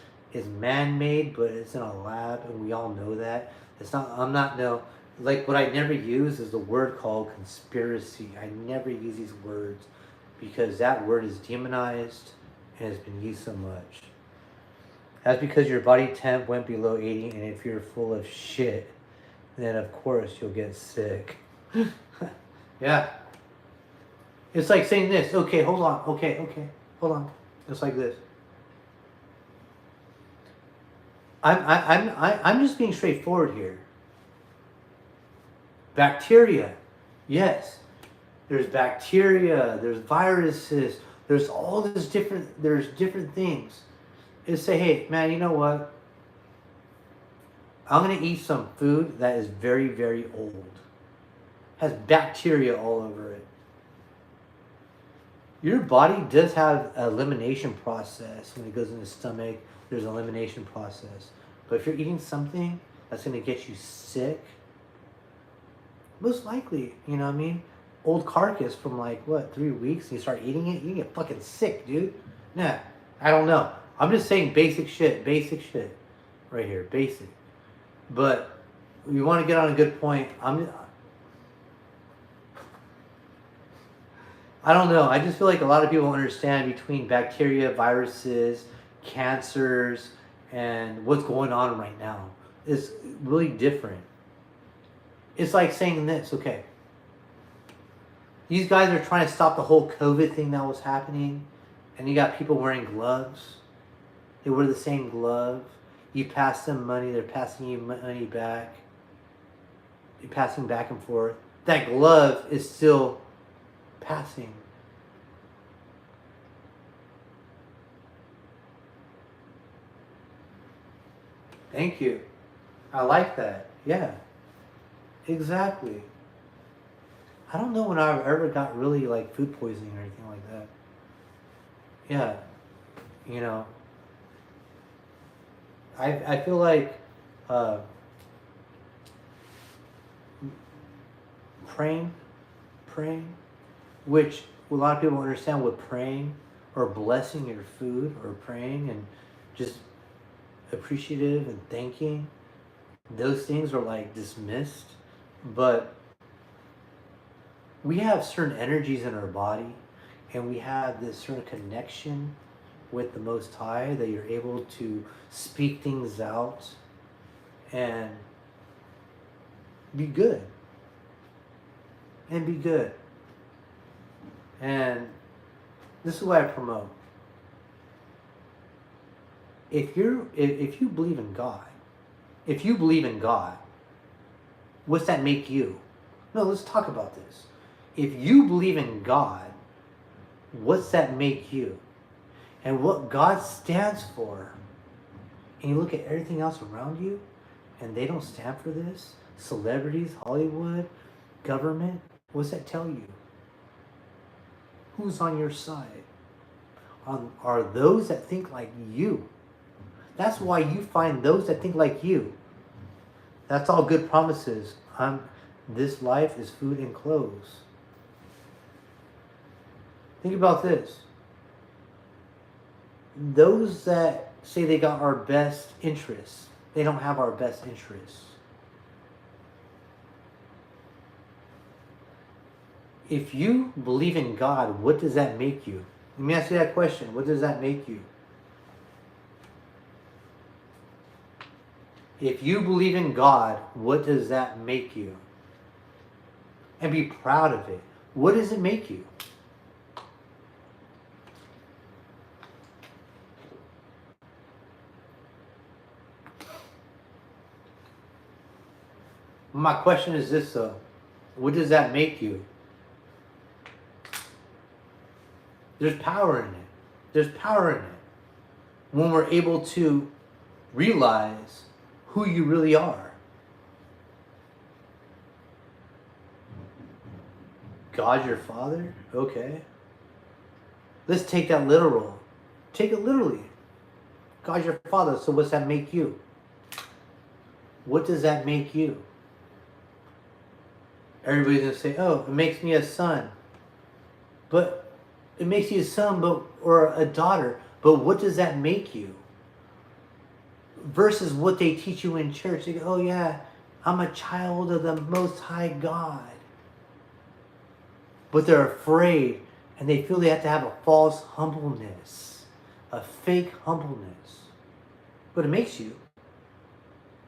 man-made, but it's in a lab, and we all know that. It's not, I'm not, no, like what I never use is the word called conspiracy. I never use these words because that word is demonized and has been used so much. That's because your body temp went below 80, and if you're full of shit, then of course you'll get sick. Yeah. It's like saying this. Okay, hold on. Okay, hold on. It's like this. I'm just being straightforward here. Bacteria, yes. There's bacteria. There's viruses. There's all this different. There's different things. It's say, hey, man, you know what? I'm gonna eat some food that is very, very old. Has bacteria all over it. Your body does have an elimination process when it goes in the stomach. There's an elimination process. But if you're eating something that's going to get you sick, most likely, you know what I mean? Old carcass from like, 3 weeks, and you start eating it, you get fucking sick, dude. Nah, I don't know. I'm just saying basic shit right here, basic. But you want to get on a good point, I don't know. I just feel like a lot of people understand between bacteria, viruses, cancers, and what's going on right now. It's really different. It's like saying this, okay. These guys are trying to stop the whole COVID thing that was happening, and you got people wearing gloves. They wear the same glove. You pass them money, they're passing you money back. You're passing back and forth. That glove is still passing. Thank you. I like that. Yeah. Exactly. I don't know when I ever got really like food poisoning or anything like that. Yeah. You know. I feel like praying, which a lot of people understand what praying or blessing your food or praying and just appreciative and thanking, those things are like dismissed. But we have certain energies in our body, and we have this certain connection with the Most High that you're able to speak things out and be good. And be good. And this is what I promote. If you believe in God, what's that make you? No, let's talk about this. If you believe in God, what's that make you? And what God stands for, and you look at everything else around you, and they don't stand for this, celebrities, Hollywood, government, what's that tell you? Who's on your side? Are those that think like you. That's why you find those that think like you. That's all good promises. This life is food and clothes. Think about this. Those that say they got our best interests, they don't have our best interests. If you believe in God, what does that make you? Let me ask you that question. What does that make you? If you believe in God, what does that make you? And be proud of it. What does it make you? My question is this though. What does that make you? There's power in it. There's power in it. When we're able to realize who you really are. God your Father? Okay. Let's take that literal. Take it literally. God your Father. So what's that make you? What does that make you? Everybody's going to say, oh, it makes me a son. But it makes you a son or a daughter. But what does that make you? Versus what they teach you in church. They go, oh yeah, I'm a child of the Most High God. But they're afraid and they feel they have to have a false humbleness. A fake humbleness. But it makes you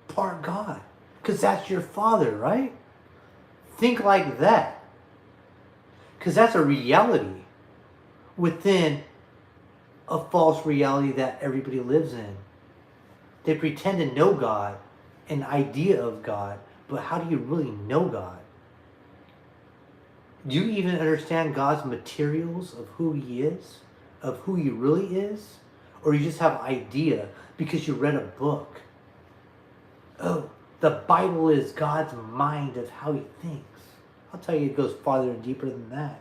part God. Because that's your Father, right? Think like that. Because that's a reality within a false reality that everybody lives in. They pretend to know God, an idea of God, but how do you really know God? Do you even understand God's materials of who He is? Of who He really is? Or you just have idea because you read a book? Oh, the Bible is God's mind of how He thinks. I'll tell you, it goes farther and deeper than that.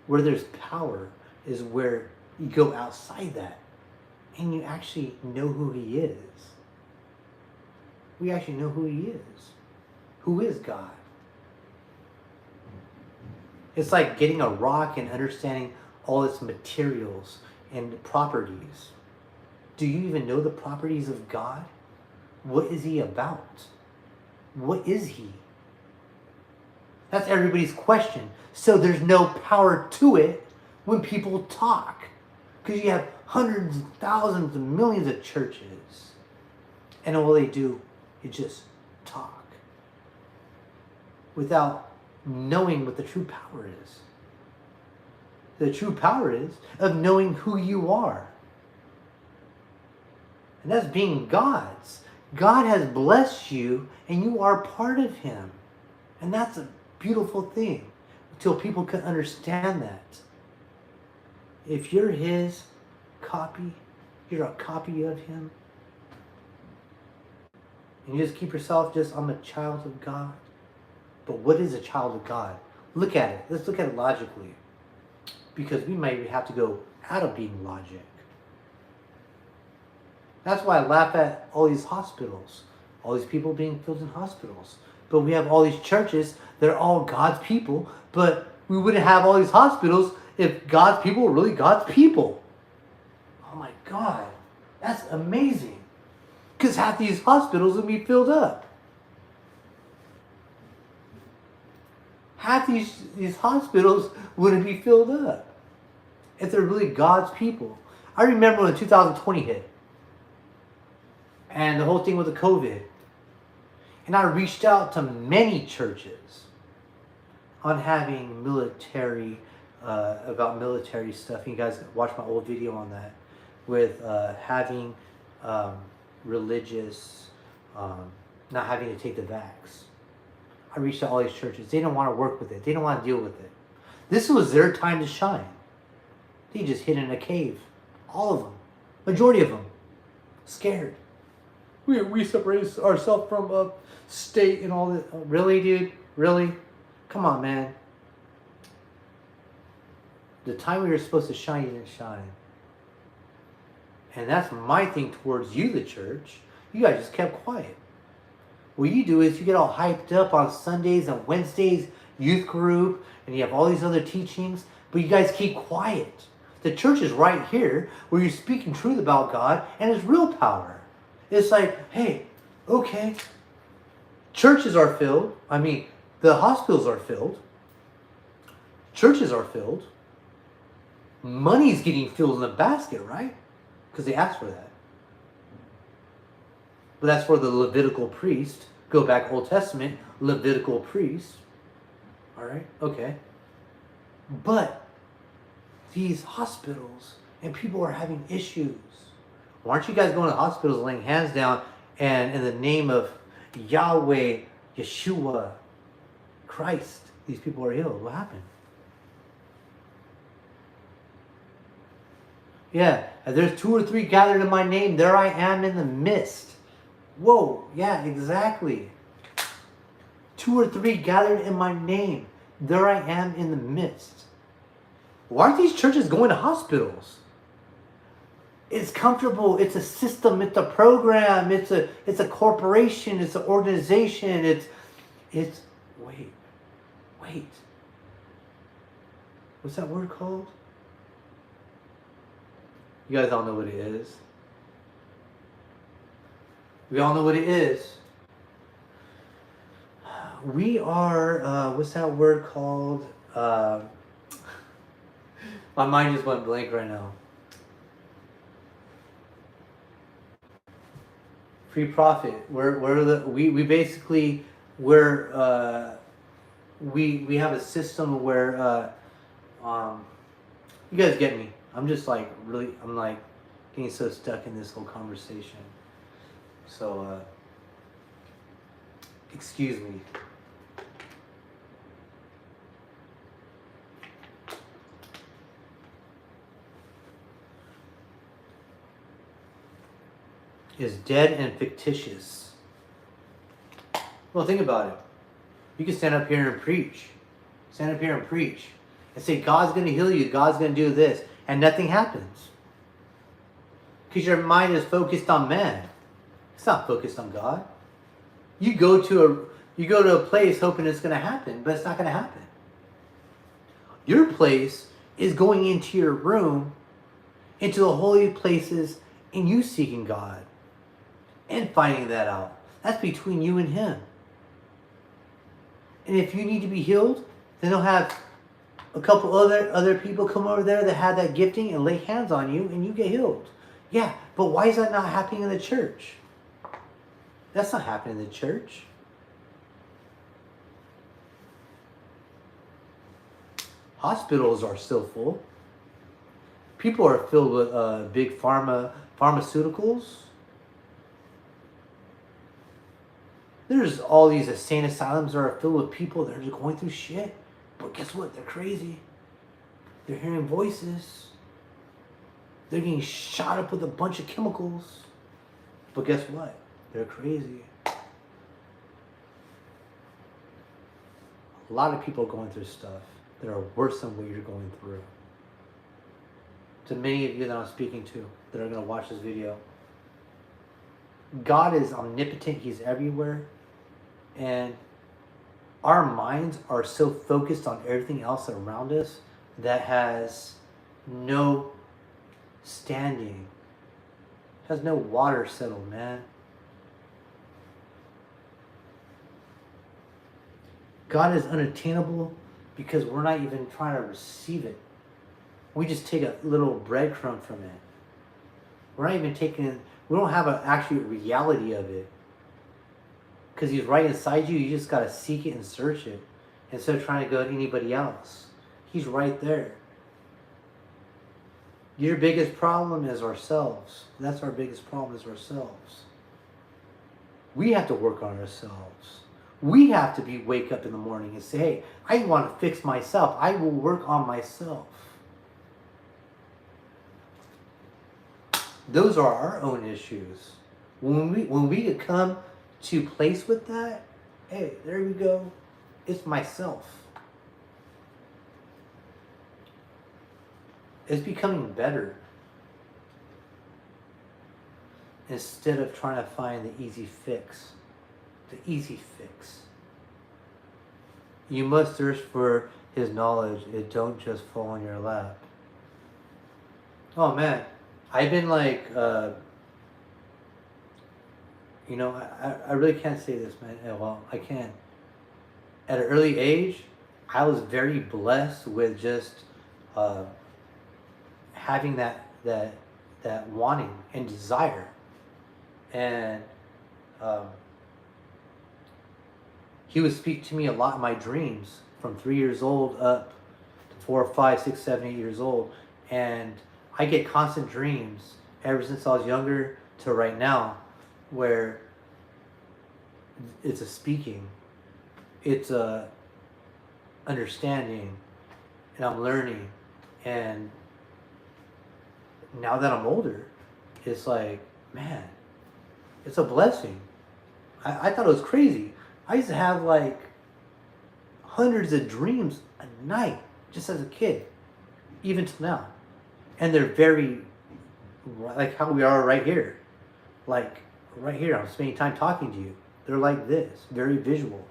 Where there's power is where you go outside that and you actually know who He is. We actually know who He is. Who is God? It's like getting a rock and understanding all its materials and properties. Do you even know the properties of God? What is He about? What is He? That's everybody's question. So there's no power to it when people talk. Because you have hundreds, thousands, and millions of churches. And all they do is just talk. Without knowing what the true power is. The true power is of knowing who you are. And that's being God's. God has blessed you and you are part of Him. And that's a beautiful thing until people can understand that. If you're His copy, you're a copy of Him. And you just keep yourself I'm a child of God. But what is a child of God? Look at it. Let's look at it logically. Because we might have to go out of being logic. That's why I laugh at all these hospitals. All these people being filled in hospitals. but we have all these churches that are all God's people, but we wouldn't have all these hospitals if God's people were really God's people. Oh my God, that's amazing. Because half these hospitals would be filled up. Half these hospitals wouldn't be filled up if they're really God's people. I remember when 2020 hit and the whole thing with the COVID. And I reached out to many churches on having military, about military stuff. You guys watch my old video on that. With having religious, not having to take the vax. I reached out all these churches. They didn't want to work with it. They didn't want to deal with it. This was their time to shine. They just hid in a cave. All of them. Majority of them. Scared. We separate ourselves from state and all that. Really, dude? Really? Come on, man. The time we were supposed to shine, you didn't shine. And that's my thing towards you, the church. You guys just kept quiet. What you do is you get all hyped up on Sundays and Wednesdays, youth group, and you have all these other teachings, but you guys keep quiet. The church is right here where you're speaking truth about God and His real power. It's like, hey, okay, churches are filled. I mean, the hospitals are filled. Churches are filled. Money's getting filled in the basket, right? Because they asked for that. But that's for the Levitical priest. Go back Old Testament, Levitical priest. All right, okay. But these hospitals and people are having issues. Why aren't you guys going to hospitals laying hands down and in the name of Yahweh, Yeshua, Christ, these people are healed? What happened? Yeah, if there's 2 or 3 gathered in my name, there I am in the midst. Whoa, yeah, exactly. 2 or 3 gathered in my name, there I am in the midst. Why aren't these churches going to hospitals? It's comfortable. It's a system. It's a program. It's a corporation. It's an organization. It's wait. What's that word called? You guys all know what it is. We all know what it is. We are, what's that word called? My mind just went blank right now. Free profit. We have a system where you guys get me. I'm just like really, I'm like getting so stuck in this whole conversation. So excuse me. Is dead and fictitious. Well, think about it. You can stand up here and preach. Stand up here and preach. And say, God's going to heal you. God's going to do this. And nothing happens. Because your mind is focused on man. It's not focused on God. You go to a place hoping it's going to happen, but it's not going to happen. Your place is going into your room, into the holy places, and you seeking God. And finding that out. That's between you and Him. And if you need to be healed, then they'll have a couple other people come over there that have that gifting and lay hands on you and you get healed. Yeah, but why is that not happening in the church? That's not happening in the church. Hospitals are still full. People are filled with big pharmaceuticals. There's all these insane asylums that are filled with people that are just going through shit. But guess what? They're crazy. They're hearing voices. They're getting shot up with a bunch of chemicals. But guess what? They're crazy. A lot of people are going through stuff that are worse than what you're going through. To many of you that I'm speaking to that are going to watch this video, God is omnipotent. He's everywhere. And our minds are so focused on everything else around us that has no standing, has no water settled, man. God is unattainable because we're not even trying to receive it. We just take a little breadcrumb from it. We're not even taking, we don't have an actual reality of it. Because he's right inside you, you just got to seek it and search it. Instead of trying to go to anybody else. He's right there. Your biggest problem is ourselves. That's our biggest problem is ourselves. We have to work on ourselves. We have to wake up in the morning and say, hey, I want to fix myself. I will work on myself. Those are our own issues. When we come to place with that, hey, there we go. It's myself. It's becoming better. Instead of trying to find the easy fix. The easy fix. You must thirst for his knowledge. It don't just fall in your lap. Oh man, I've been like, you know, I really can't say this, man. Well, I can. At an early age, I was very blessed with just having that wanting and desire. And he would speak to me a lot in my dreams from 3 years old up to 4, 5, 6, 7, 8 years old. And I get constant dreams ever since I was younger to right now, where it's a speaking, it's a understanding, and I'm learning. And now that I'm older, it's like, man, it's a blessing. I thought it was crazy. I used to have like hundreds of dreams a night just as a kid, even till now. And they're very, like how we are right here. Like right here, I'm spending time talking to you. They're like this, very visual.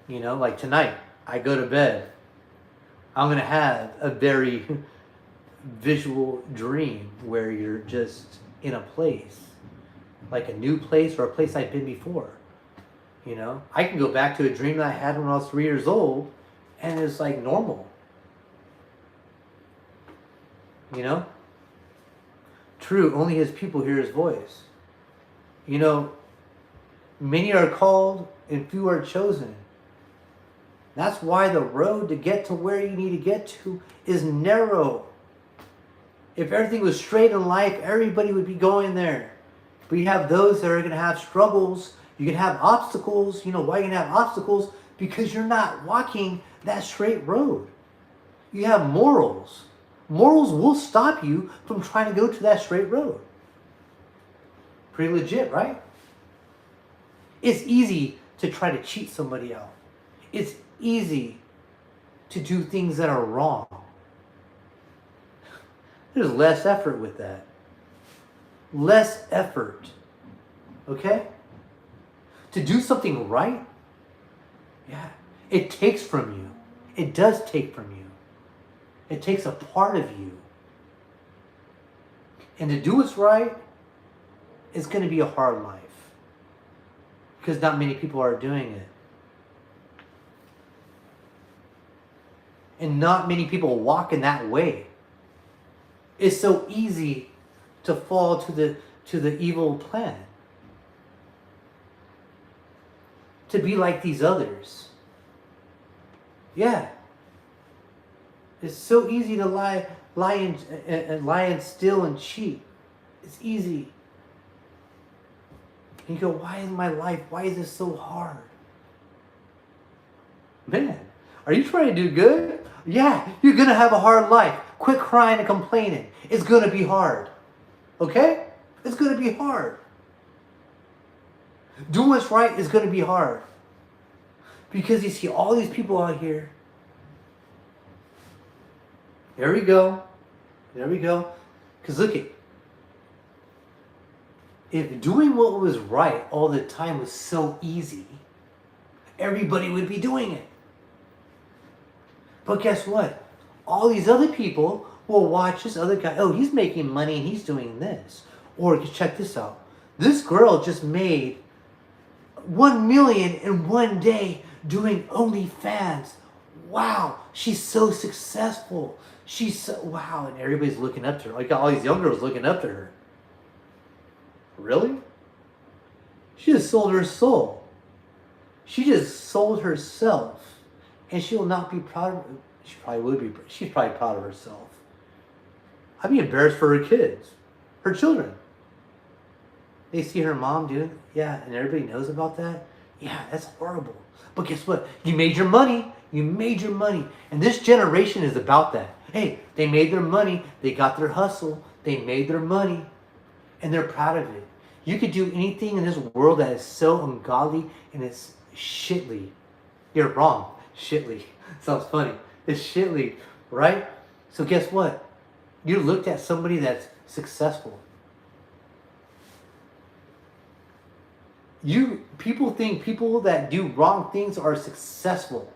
You know, like tonight, I go to bed. I'm going to have a very visual dream where you're just in a place. Like a new place or a place I've been before. You know, I can go back to a dream that I had when I was 3 years old and it's like normal. You know? True, only his people hear his voice. You know, many are called and few are chosen. That's why the road to get to where you need to get to is narrow. If everything was straight in life, everybody would be going there. But you have those that are going to have struggles. You can have obstacles. You know why you can have obstacles? Because you're not walking that straight road. You have morals. Morals will stop you from trying to go to that straight road. Pretty legit, right? It's easy to try to cheat somebody out. It's easy to do things that are wrong. There's less effort with that. Less effort. Okay? To do something right, yeah, it takes from you. It does take from you. It takes a part of you. And to do what's right is going to be a hard life. Because not many people are doing it. And not many people walk in that way. It's so easy to fall to the evil plan. To be like these others. Yeah. It's so easy to lie and steal and cheat. It's easy. And you go, why is my life, why is this so hard? Man, are you trying to do good? Yeah, you're going to have a hard life. Quit crying and complaining. It's going to be hard. Okay? It's going to be hard. Doing what's right is going to be hard. Because you see all these people out here. There we go. There we go. Because look it. If doing what was right all the time was so easy, everybody would be doing it. But guess what? All these other people will watch this other guy. Oh, he's making money and he's doing this. Or check this out. This girl just made 1 million in one day doing OnlyFans. Wow, she's so successful. She's so, wow, and everybody's looking up to her. Like all these young girls looking up to her. Really? She just sold her soul. She just sold herself. And she will not be proud of she probably would be. She's probably proud of herself. I'd be embarrassed for her kids. Her children. They see her mom doing, yeah, and everybody knows about that. Yeah, that's horrible. But guess what? You made your money. You made your money. And this generation is about that. Hey, they made their money. They got their hustle. They made their money. And they're proud of it. You could do anything in this world that is so ungodly and it's shitly. You're wrong. Shitly. Sounds funny. It's shitly, right? So guess what? You looked at somebody that's successful. People think people that do wrong things are successful.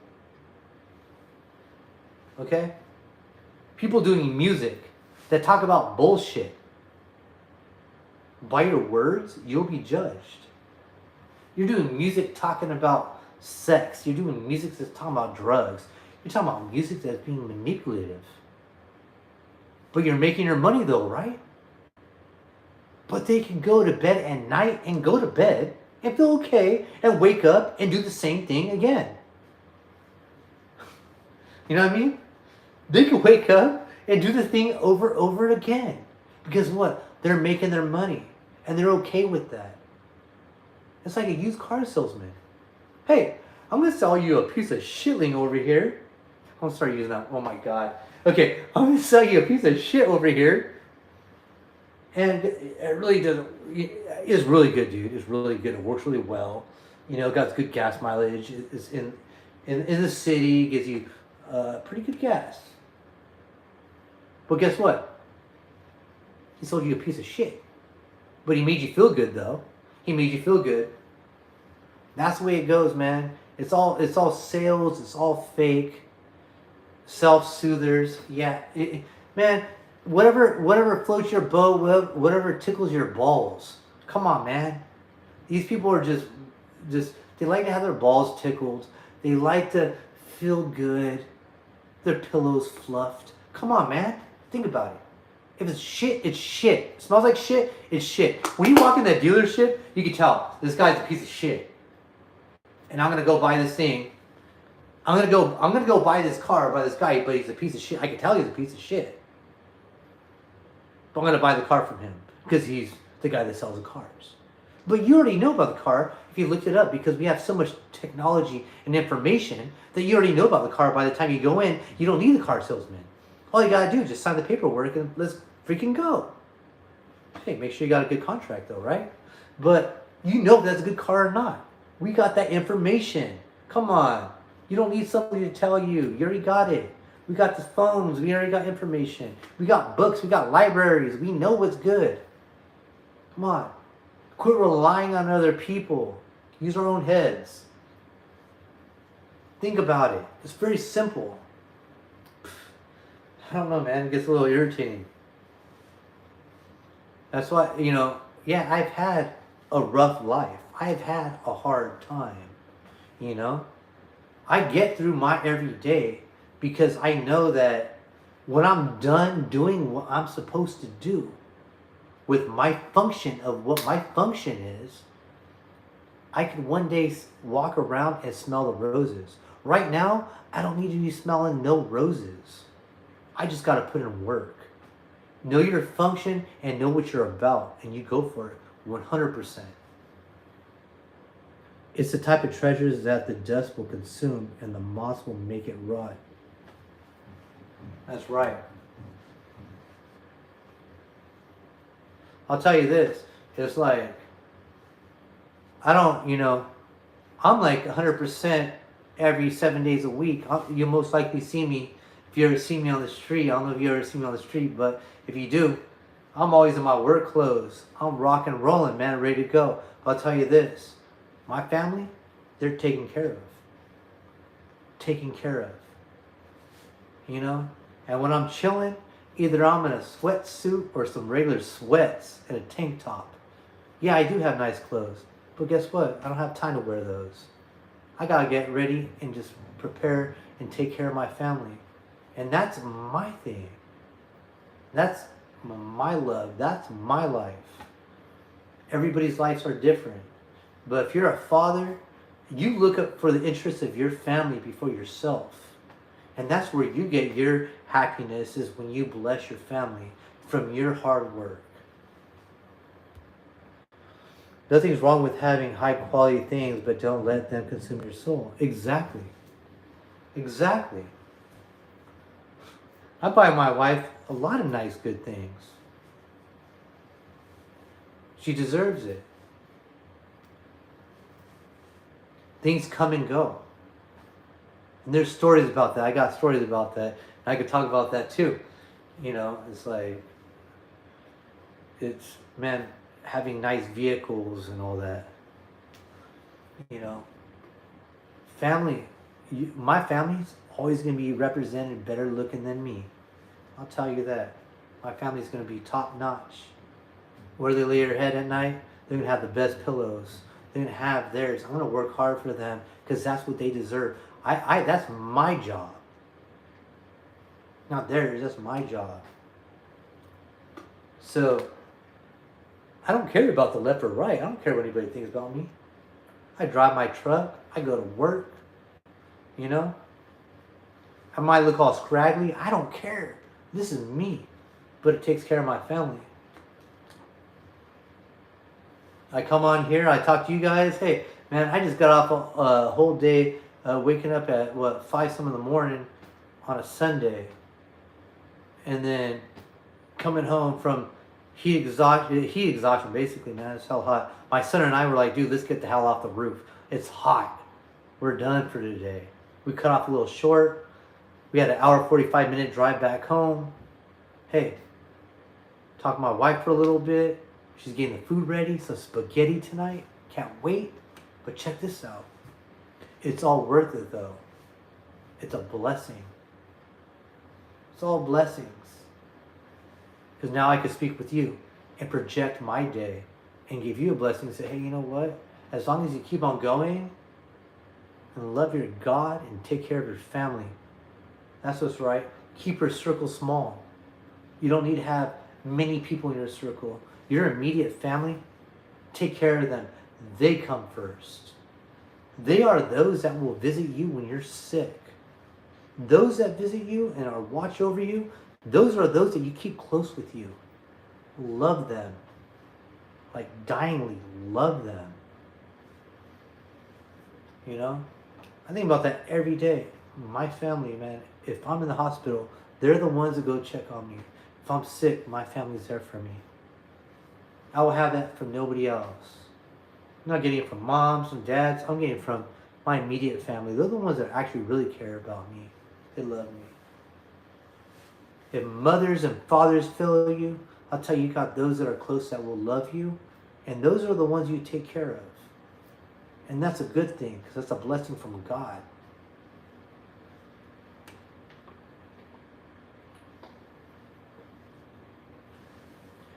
Okay? People doing music that talk about bullshit. By your words, you'll be judged. You're doing music talking about sex. You're doing music that's talking about drugs. You're talking about music that's being manipulative. But you're making your money though, right? But they can go to bed at night and go to bed and feel okay and wake up and do the same thing again. You know what I mean? They can wake up and do the thing over and over again. Because what? They're making their money. And they're okay with that. It's like a used car salesman. Hey, I'm going to sell you a piece of shitling over here. I'm going to start using that. Oh my God. Okay, I'm going to sell you a piece of shit over here. And it really doesn't, it's really good, dude. It's really good. It works really well. You know, it got good gas mileage. It's in the city, gives you pretty good gas. But guess what? He sold you a piece of shit. But he made you feel good, though. He made you feel good. That's the way it goes, man. It's all sales. It's all fake. Self-soothers. Yeah, man. Whatever floats your boat. Whatever tickles your balls. Come on, man. These people are just they like to have their balls tickled. They like to feel good. Their pillows fluffed. Come on, man. Think about it. If it's shit, it's shit. It smells like shit, it's shit. When you walk in that dealership, you can tell this guy's a piece of shit. And I'm gonna go buy this thing. I'm gonna go buy this car by this guy, but he's a piece of shit. I can tell he's a piece of shit. But I'm gonna buy the car from him because he's the guy that sells the cars. But you already know about the car if you looked it up, because we have so much technology and information that you already know about the car. By the time you go in, you don't need the car salesman. All you gotta do is just sign the paperwork and let's freaking go. Hey, make sure you got a good contract though, right? But you know if that's a good car or not. We got that information. Come on. You don't need somebody to tell you. You already got it. We got the phones. We already got information. We got books. We got libraries. We know what's good. Come on. Quit relying on other people. Use our own heads. Think about it. It's very simple. I don't know, man. It gets a little irritating. That's why, yeah, I've had a rough life. I've had a hard time, I get through my everyday because I know that when I'm done doing what I'm supposed to do with my function of what my function is, I can one day walk around and smell the roses. Right now, I don't need to be smelling no roses. I just got to put in work. Know your function and know what you're about, and you go for it 100%. It's the type of treasures that the dust will consume and the moss will make it rot. That's right. I'll tell you this. It's like, I'm like 100% every 7 days a week. You'll most likely see me. If you ever see me on the street, I don't know if you ever see me on the street, but if you do, I'm always in my work clothes. I'm rock and rolling, man, ready to go. I'll tell you this. My family, they're taken care of. Taken care of. You know? And when I'm chilling, either I'm in a sweatsuit or some regular sweats and a tank top. Yeah, I do have nice clothes. But guess what? I don't have time to wear those. I gotta get ready and just prepare and take care of my family. And that's my thing. That's my love. That's my life. Everybody's lives are different. But if you're a father, you look up for the interests of your family before yourself. And that's where you get your happiness, is when you bless your family from your hard work. Nothing's wrong with having high quality things, but don't let them consume your soul. Exactly. Exactly. I buy my wife a lot of nice, good things. She deserves it. Things come and go. And there's stories about that. I got stories about that. And I could talk about that too. You know, it's like, it's, man, having nice vehicles and all that. You know, family, my family's always going to be represented better looking than me. I'll tell you that. My family's going to be top notch. Where they lay their head at night, they're going to have the best pillows. They're going to have theirs. I'm going to work hard for them because that's what they deserve. That's my job. Not theirs, that's my job. So, I don't care about the left or right. I don't care what anybody thinks about me. I drive my truck. I go to work. You know? I might look all scraggly. I don't care. This is me. But it takes care of my family. I come on here. I talk to you guys. Hey, man, I just got off a whole day waking up at, 5 some in the morning on a Sunday. And then coming home from heat exhaustion, basically, man. It's hell hot. My son and I were like, dude, let's get the hell off the roof. It's hot. We're done for today. We cut off a little short. We had an hour, 45-minute drive back home. Hey, talk to my wife for a little bit. She's getting the food ready. Some spaghetti tonight. Can't wait. But check this out. It's all worth it, though. It's a blessing. It's all blessings. Because now I can speak with you and project my day and give you a blessing and say, hey, you know what? As long as you keep on going and love your God and take care of your family, that's what's right. Keep your circle small. You don't need to have many people in your circle. Your immediate family, take care of them. They come first. They are those that will visit you when you're sick. Those that visit you and are watch over you, those are those that you keep close with you. Love them. Like dyingly love them. You know? I think about that every day. My family, man, if I'm in the hospital, they're the ones that go check on me. If I'm sick, my family's there for me. I will have that from nobody else. I'm not getting it from moms and dads. I'm getting it from my immediate family. They're the ones that actually really care about me. They love me. If mothers and fathers fail you, I'll tell you, you got those that are close that will love you. And those are the ones you take care of. And that's a good thing, because that's a blessing from God.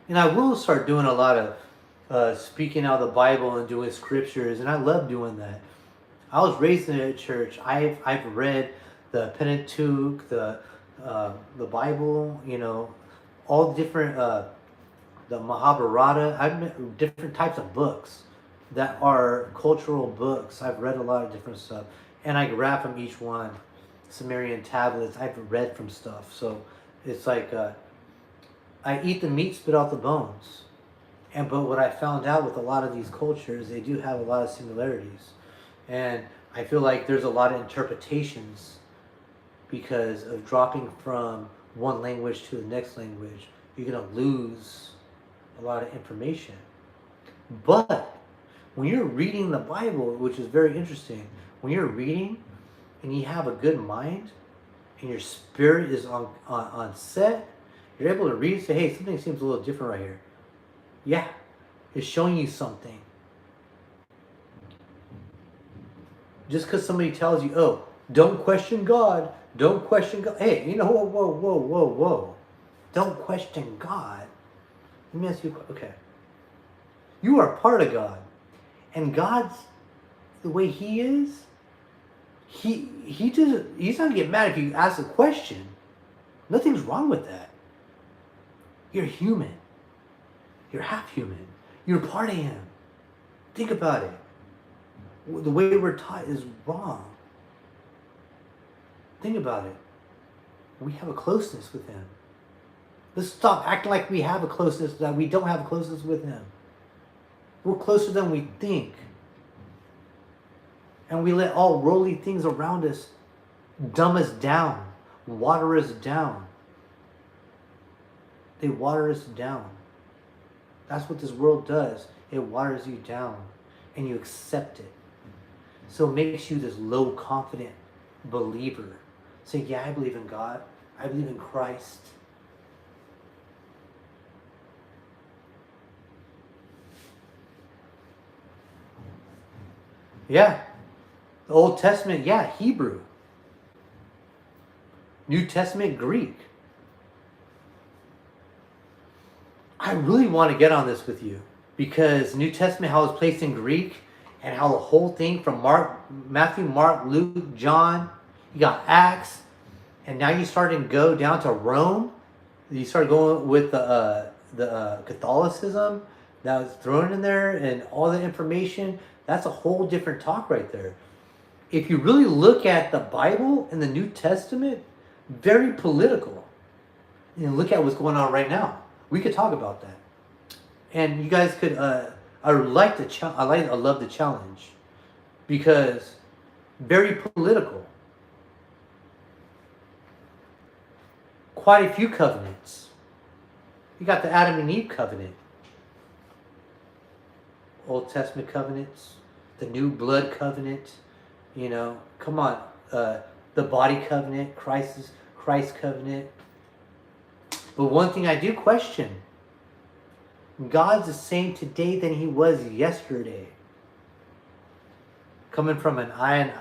And I will start doing a lot of speaking out of the Bible and doing scriptures, and I love doing that. I was raised in a church. I've read the Pentateuch, the Bible, you know, all different, the Mahabharata. I've met different types of books that are cultural books. I've read a lot of different stuff, and I grab from each one. Sumerian tablets. I've read from stuff, so it's like I eat the meat, spit out the bones. But what I found out with a lot of these cultures, they do have a lot of similarities. And I feel like there's a lot of interpretations because of dropping from one language to the next language. You're going to lose a lot of information. But when you're reading the Bible, which is very interesting, when you're reading and you have a good mind and your spirit is on set, you're able to read and say, hey, something seems a little different right here. Yeah, it's showing you something. Just because somebody tells you, oh, don't question God. Don't question God. Hey, you know, whoa. Don't question God. Let me ask you, okay. You are part of God. And God's, the way He is, He's not going to get mad if you ask a question. Nothing's wrong with that. You're human. You're half human. You're part of Him. Think about it. The way we're taught is wrong. Think about it. We have a closeness with Him. Let's stop acting like we have a closeness that we don't have a closeness with Him. We're closer than we think. And we let all worldly things around us dumb us down, water us down. They water us down. That's what this world does. It waters you down and you accept it. So it makes you this low confident believer. Saying, yeah, I believe in God. I believe in Christ. Yeah. The Old Testament, yeah, Hebrew. New Testament, Greek. I really want to get on this with you because New Testament, how it's placed in Greek and how the whole thing from Matthew, Mark, Luke, John, you got Acts, and now you start to go down to Rome. You start going with the Catholicism that was thrown in there and all the information. That's a whole different talk right there. If you really look at the Bible and the New Testament, very political. And look at what's going on right now. We could talk about that. And you guys could, I love the challenge because very political. Quite a few covenants. You got the Adam and Eve covenant. Old Testament covenants. The new blood covenant. You know, come on. The body covenant. Christ covenant. But one thing I do question. God's the same today than He was yesterday. Coming from an eye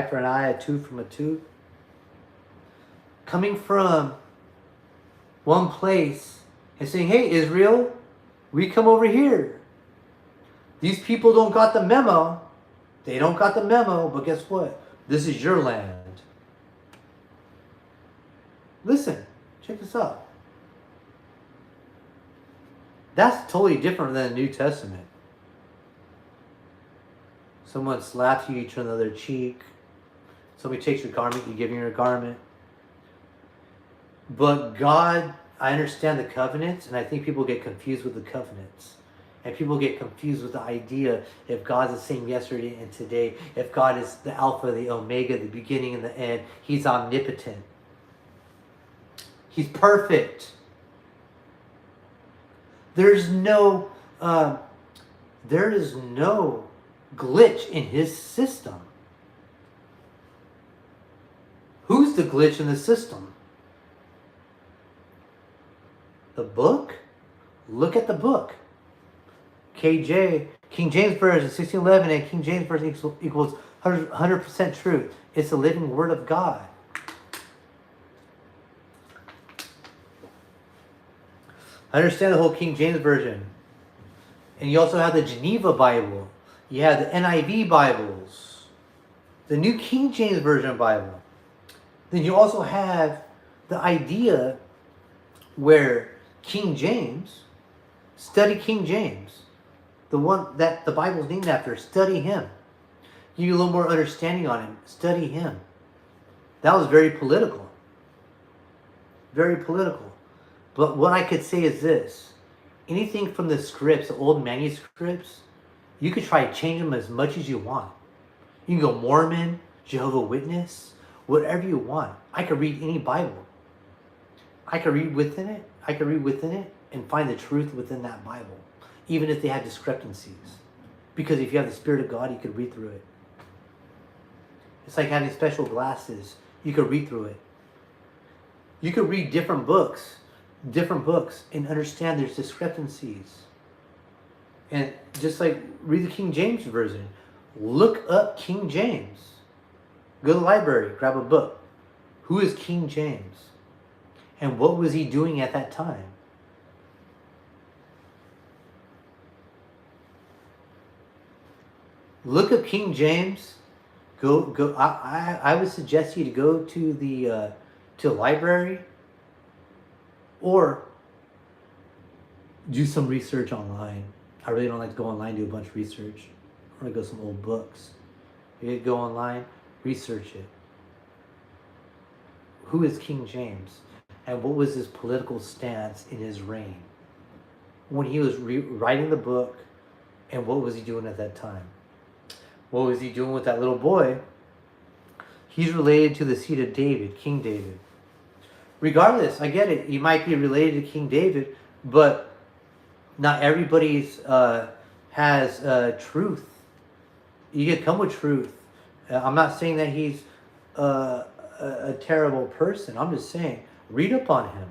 for an eye, a tooth from a tooth. Coming from one place and saying, hey, Israel, we come over here. These people don't got the memo. They don't got the memo, but guess what? This is your land. Listen, check this out. That's totally different than the New Testament. Someone slaps you, you turn the other cheek. Somebody takes your garment, you give him your garment. But God, I understand the covenants, and I think people get confused with the covenants. And people get confused with the idea if God's the same yesterday and today, if God is the Alpha, the Omega, the beginning and the end, He's omnipotent. He's perfect. There is no glitch in His system. Who's the glitch in the system? The book? Look at the book. King James Version 1611 and King James Version equals 100% truth. It's the living Word of God. I understand the whole King James Version. And you also have the Geneva Bible. You have the NIV Bibles. The New King James Version Bible. Then you also have the idea where King James, study King James. The one that the Bible is named after, study him. Give you a little more understanding on him. Study him. That was very political. Very political. But what I could say is this. Anything from the scripts, the old manuscripts, you could try to change them as much as you want. You can go Mormon, Jehovah's Witness, whatever you want. I could read any Bible. I could read within it and find the truth within that Bible. Even if they have discrepancies. Because if you have the Spirit of God, you could read through it. It's like having special glasses. You could read through it. You could read different books, and understand there's discrepancies. And just like read the King James Version. Look up King James. Go to the library, grab a book. Who is King James? And what was he doing at that time? Look up King James. Go. I would suggest you to go to the library, or do some research online. I really don't like to go online and do a bunch of research. I want to go some old books. You go online, research it. Who is King James? And what was his political stance in his reign? When he was writing the book, and what was he doing at that time? What was he doing with that little boy? He's related to the seed of David, King David. Regardless, I get it. He might be related to King David, but not everybody's has truth. You can come with truth. I'm not saying that he's a terrible person. I'm just saying, read up on him.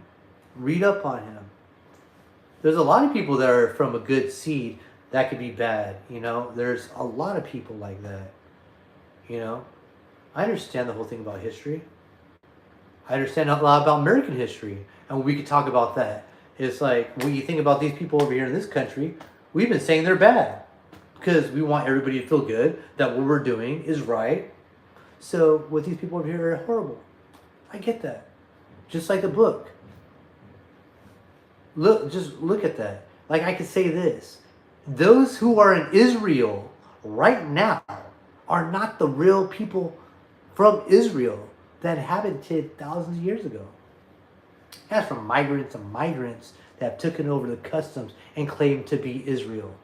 Read up on him. There's a lot of people that are from a good seed that could be bad. There's a lot of people like that. I understand the whole thing about history. I understand a lot about American history, and we could talk about that. It's like, when you think about these people over here in this country, we've been saying they're bad because we want everybody to feel good that what we're doing is right. So what these people over here are horrible. I get that. Just like the book. Just look at that. Like, I could say this. Those who are in Israel right now are not the real people from Israel that inhabited thousands of years ago. That's from migrants and migrants that have taken over the customs and claimed to be Israel.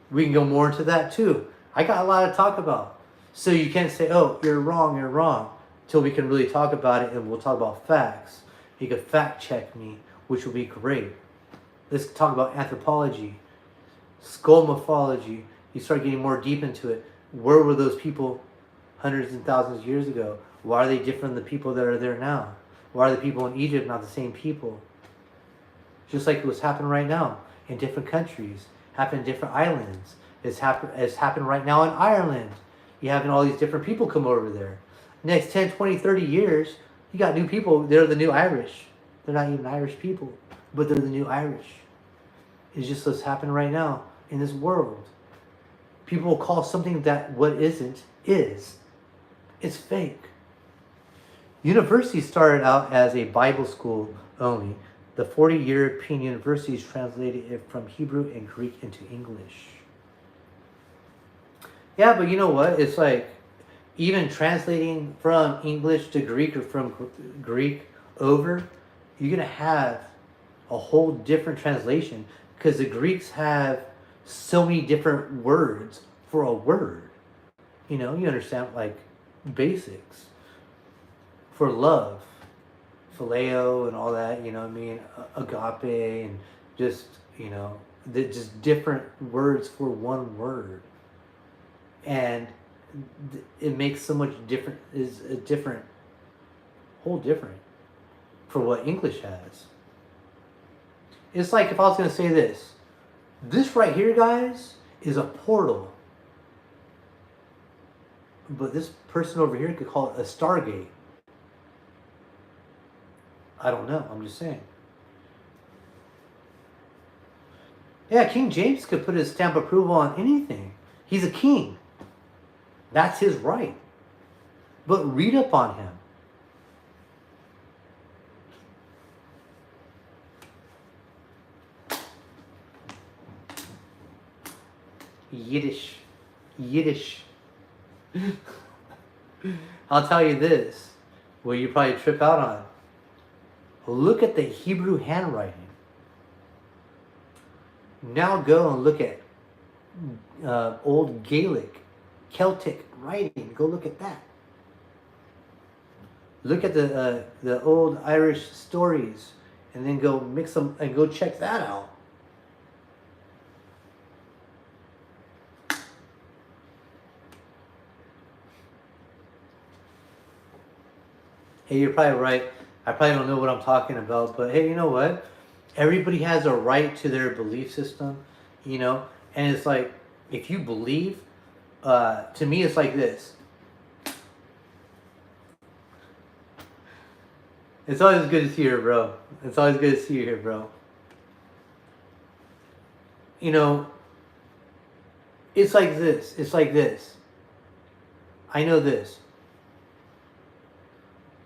We can go more into that too. I got a lot to talk about. So you can't say, oh, you're wrong, till we can really talk about it, and we'll talk about facts. You can fact check me, which will be great. Let's talk about anthropology, skull morphology. You start getting more deep into it. Where were those people hundreds and thousands of years ago? Why are they different than the people that are there now? Why are the people in Egypt not the same people? Just like what's happening right now in different countries, happen in different islands. It's happened right now in Ireland. You having all these different people come over there. Next 10, 20, 30 years, you got new people. They're the new Irish. They're not even Irish people, but they're the new Irish. It's just what's happening right now in this world. People will call something that what isn't is. It's fake. University started out as a Bible school only. The 40 European universities translated it from Hebrew and Greek into English. Yeah, but you know what? It's like, even translating from English to Greek or from Greek over, you're going to have a whole different translation, because the Greeks have so many different words for a word. You understand, like, basics. For love, phileo and all that, agape, and just, just different words for one word. And it makes so much different, is a different, whole different for what English has. It's like if I was going to say this right here, guys, is a portal. But this person over here could call it a Stargate. I don't know. I'm just saying. Yeah, King James could put his stamp of approval on anything. He's a king. That's his right. But read up on him. Yiddish. I'll tell you this, what you probably trip out on. Look at the Hebrew handwriting. Now go and look at old Gaelic, Celtic writing. Go look at that. Look at the old Irish stories, and then go mix them and go check that out. Hey, you're probably right. I probably don't know what I'm talking about, but hey, you know what? Everybody has a right to their belief system, and it's like, if you believe, to me, it's like this. It's always good to see you here, bro. It's always good to see you here, bro. You know, it's like this. It's like this. I know this.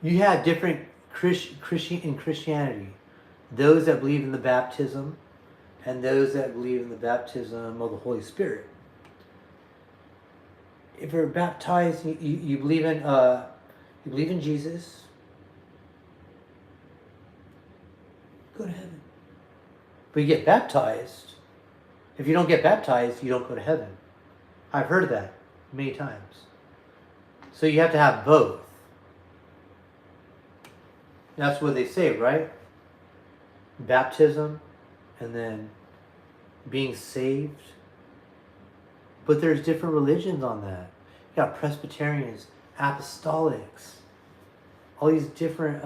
You have different in Christianity. Those that believe in the baptism and those that believe in the baptism of the Holy Spirit. If you're baptized, you believe in Jesus, go to heaven. But you get baptized. If you don't get baptized, you don't go to heaven. I've heard that many times. So you have to have both. That's what they say, right? Baptism and then being saved. But there's different religions on that. You got Presbyterians, Apostolics, all these different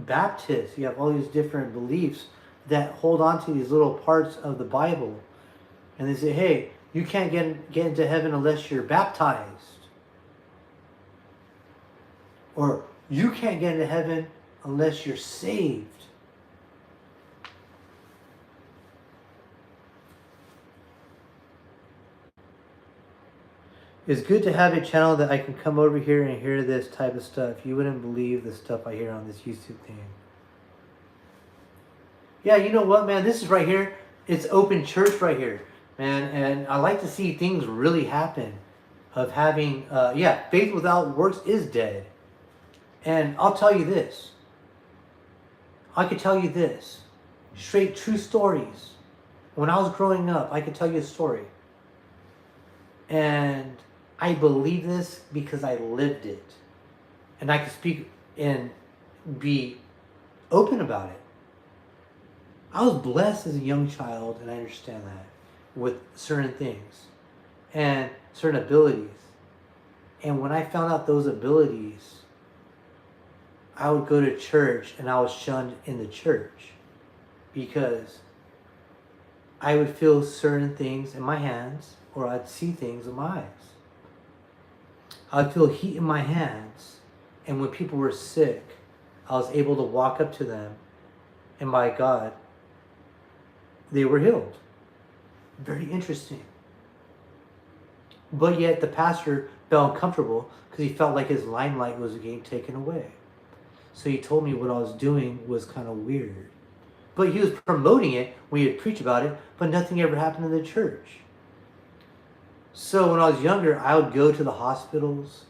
Baptists. You have all these different beliefs that hold on to these little parts of the Bible. And they say, hey, you can't get into heaven unless you're baptized. Or you can't get into heaven unless you're saved. It's good to have a channel that I can come over here and hear this type of stuff. You wouldn't believe the stuff I hear on this YouTube thing. Yeah, you know what, man? This is right here. It's open church right here, man. And I like to see things really happen. Of having, faith without works is dead. And I'll tell you this. I could tell you this. Straight true stories. When I was growing up, I could tell you a story. And I believe this because I lived it. And I can speak and be open about it. I was blessed as a young child, and I understand that, with certain things and certain abilities. And when I found out those abilities, I would go to church and I was shunned in the church because I would feel certain things in my hands, or I'd see things in my eyes. I'd feel heat in my hands, and when people were sick, I was able to walk up to them, and by God, they were healed. Very interesting. But yet the pastor felt uncomfortable because he felt like his limelight was getting taken away. So he told me what I was doing was kind of weird. But he was promoting it when he would preach about it, but nothing ever happened in the church. So when I was younger, I would go to the hospitals.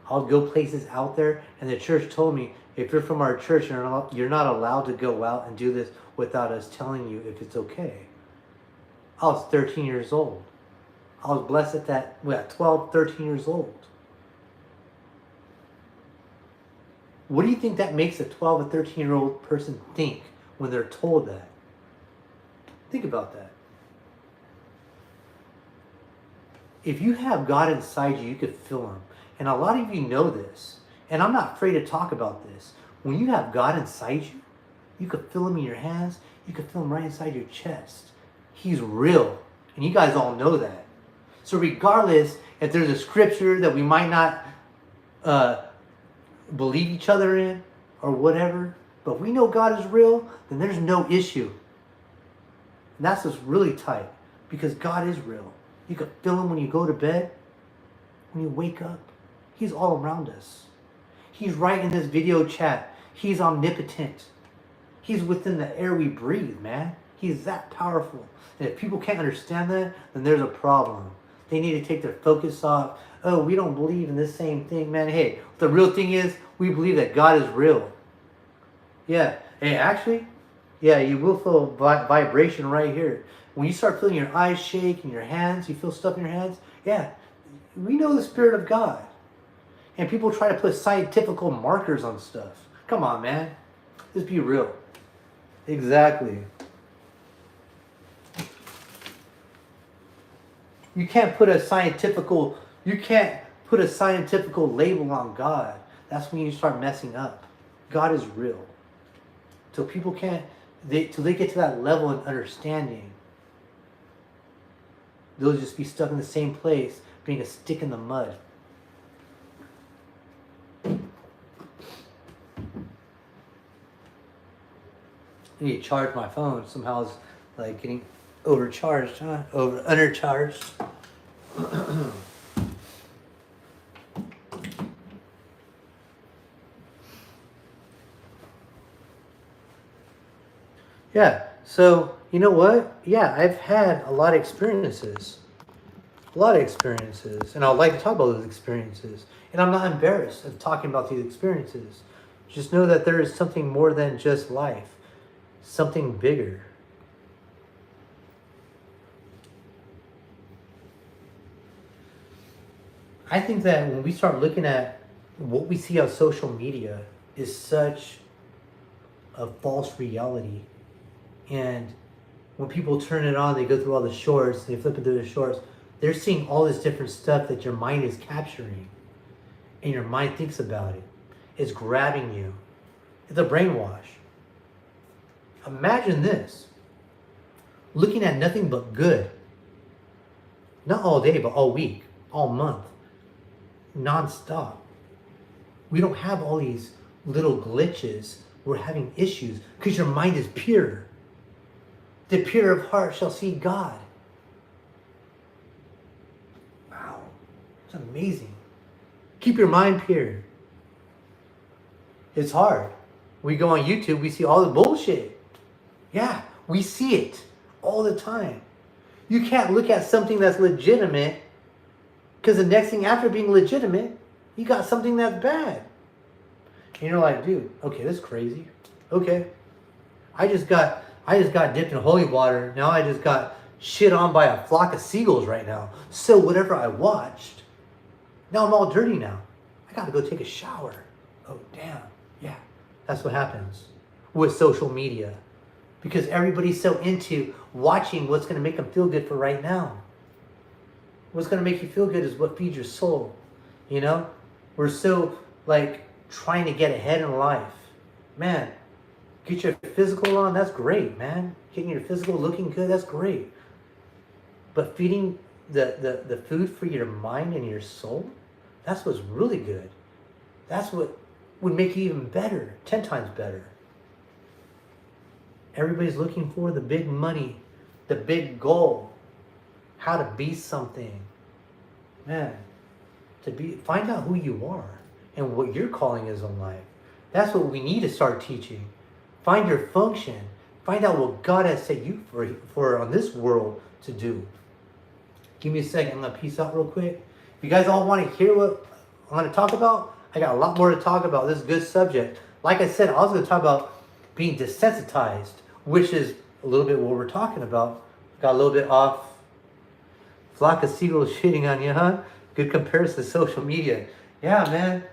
I would go places out there, and the church told me, if you're from our church, you're not allowed to go out and do this without us telling you if it's okay. I was 13 years old. I was blessed at that, 12, 13 years old. What do you think that makes a 12 or 13-year-old person think when they're told that? Think about that. If you have God inside you, you could feel Him. And a lot of you know this. And I'm not afraid to talk about this. When you have God inside you, you could feel Him in your hands. You could feel Him right inside your chest. He's real. And you guys all know that. So regardless if there's a scripture that we might not believe each other in or whatever, but we know God is real, then there's no issue. And that's what's really tight, because God is real. You can feel Him when you go to bed, when you wake up. He's all around us. He's right in this video chat. He's omnipotent. He's within the air we breathe, man. He's that powerful. And if people can't understand that, then there's a problem. They need to take their focus off. Oh, we don't believe in this same thing, man. Hey, the real thing is, we believe that God is real. Yeah. Hey, actually, yeah, you will feel vibration right here. When you start feeling your eyes shake and your hands, you feel stuff in your hands. Yeah, we know the Spirit of God. And people try to put scientific markers on stuff. Come on, man. Just be real. Exactly. You can't put a scientific label on God. That's when you start messing up. God is real. Till people till they get to that level of understanding, they'll just be stuck in the same place, being a stick in the mud. I need to charge my phone. Somehow it's like getting overcharged, huh? Undercharged. Yeah, so you know what? Yeah, I've had a lot of experiences. A lot of experiences. And I'd like to talk about those experiences. And I'm not embarrassed of talking about these experiences. Just know that there is something more than just life. Something bigger. I think that when we start looking at what we see on social media is such a false reality. And when people turn it on, they go through all the shorts, they flip it through the shorts, they're seeing all this different stuff that your mind is capturing. And your mind thinks about it. It's grabbing you. It's a brainwash. Imagine this. Looking at nothing but good. Not all day, but all week, all month. Non-stop. We don't have all these little glitches. We're having issues because your mind is pure. The pure of heart shall see God. Wow. It's amazing. Keep your mind pure. It's hard. We go on YouTube, we see all the bullshit. Yeah, we see it all the time. You can't look at something that's legitimate because the next thing after being legitimate, you got something that's bad. And you're like, dude, okay, that's crazy. Okay. I just got dipped in holy water. Now I just got shit on by a flock of seagulls right now. So whatever I watched, now I'm all dirty now. I got to go take a shower. Oh, damn. Yeah, that's what happens with social media. Because everybody's so into watching what's going to make them feel good for right now. What's going to make you feel good is what feeds your soul. You know? We're so, trying to get ahead in life. Man, get your physical on, that's great, man. Getting your physical looking good, that's great. But feeding the food for your mind and your soul, that's what's really good. That's what would make you even better, 10 times better. Everybody's looking for the big money, the big goal, how to be something. Man, find out who you are and what your calling is in life. That's what we need to start teaching. Find your function. Find out what God has set you for on this world to do. Give me a second. I'm going to peace out real quick. If you guys all want to hear what I'm going to talk about, I got a lot more to talk about. This is a good subject. Like I said, I was going to talk about being desensitized, which is a little bit what we're talking about. Got a little bit off. Flock of seagulls shitting on you, huh? Good comparison to social media. Yeah, man.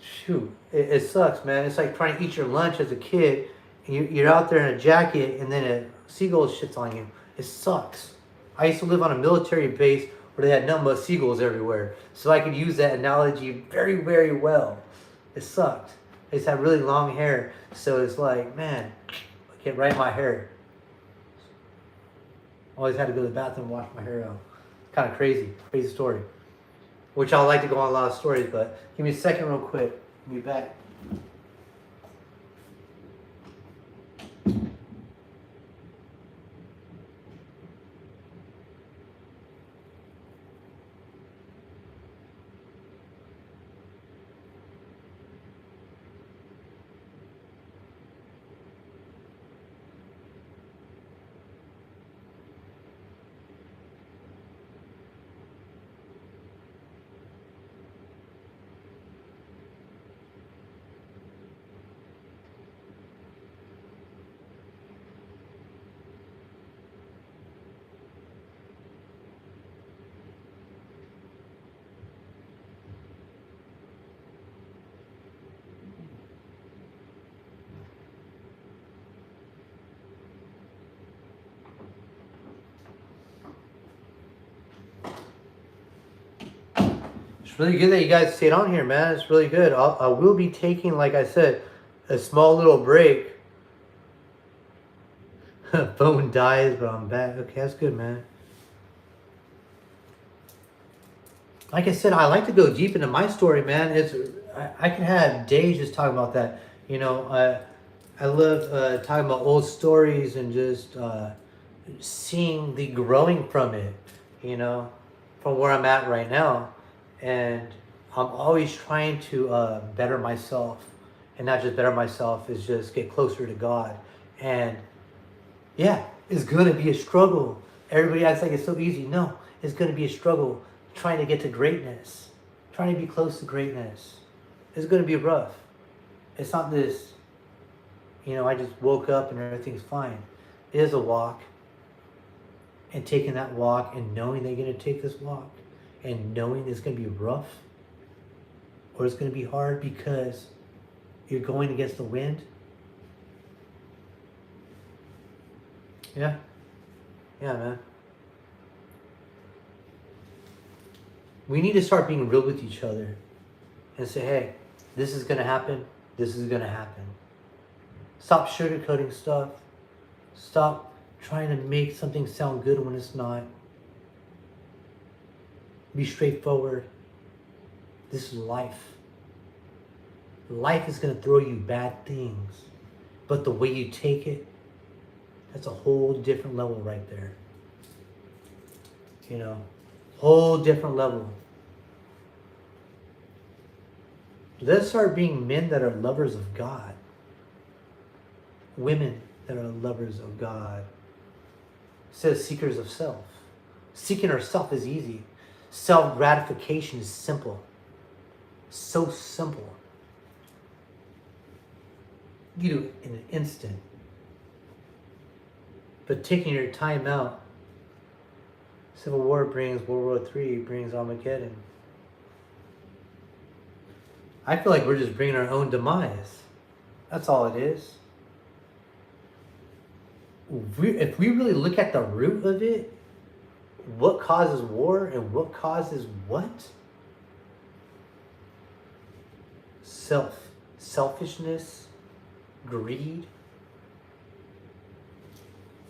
Shoot. It sucks, man. It's like trying to eat your lunch as a kid. And you're out there in a jacket and then a seagull shits on you. It sucks. I used to live on a military base where they had nothing but seagulls everywhere. So I could use that analogy very, very well. It sucked. I just had really long hair. So it's like, man, I can't right my hair. Always had to go to the bathroom and wash my hair out. Kind of crazy. Crazy story. Which I like to go on a lot of stories, but give me a second real quick. I'll be back. It's really good that you guys stayed on here, man. It's really good. I will be taking, like I said, a small little break. Phone dies, but I'm back. Okay, that's good, man. like I said, I like to go deep into my story, man. I can have days just talking about that. You know, I love talking about old stories and just seeing the growing from it. You know, from where I'm at right now, and I'm always trying to better myself, and not just better myself, is just get closer to God. And yeah, it's gonna be a struggle. Everybody acts like it's so easy. No, it's gonna be a struggle trying to get to greatness, trying to be close to greatness. It's gonna be rough. It's not this, I just woke up and everything's fine. It is a walk. And taking that walk and knowing they're gonna take this walk and knowing it's gonna be rough or it's gonna be hard because you're going against the wind. Yeah. Yeah, man. We need to start being real with each other and say, hey, this is going to happen. This is going to happen. Stop sugarcoating stuff. Stop trying to make something sound good when it's not. Be straightforward. This is life. Life is going to throw you bad things. But the way you take it, that's a whole different level right there. Whole different level. Let's start being men that are lovers of God. Women that are lovers of God. It says seekers of self. Seeking ourself is easy. Self-gratification is simple. So simple. You do it in an instant. But taking your time out, Civil War brings World War III, brings Armageddon. I feel like we're just bringing our own demise. That's all it is. If we really look at the root of it, what causes war and what causes what? Selfishness, greed.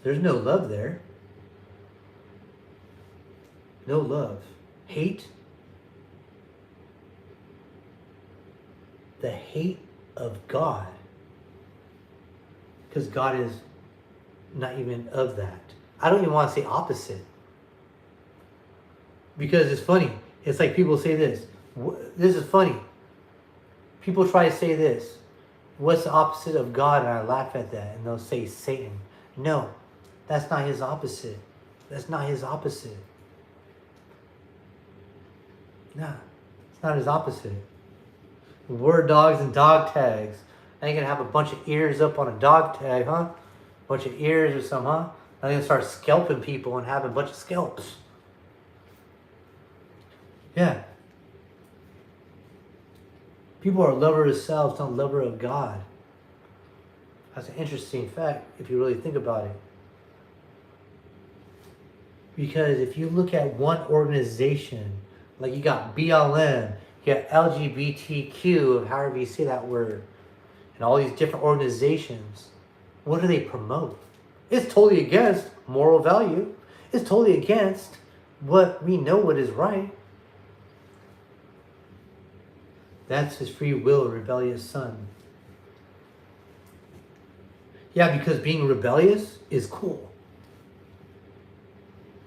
There's no love there. No love. Hate. The hate of God. Because God is not even of that. I don't even want to say opposite. Because it's funny. It's like people say this. This is funny. People try to say this. What's the opposite of God? And I laugh at that. And they'll say Satan. No. That's not his opposite. That's not his opposite. Nah, it's not his opposite. Word dogs and dog tags. Now you're going to have a bunch of ears up on a dog tag, huh? A bunch of ears or something, huh? Now you're going to start scalping people and having a bunch of scalps. Yeah. People are lovers of themselves, not lovers of God. That's an interesting fact if you really think about it. Because if you look at one organization, like you got BLM, you got LGBTQ, however you say that word, and all these different organizations, what do they promote? It's totally against moral value. It's totally against what we know what is right. That's his free will, rebellious son. Yeah, because being rebellious is cool.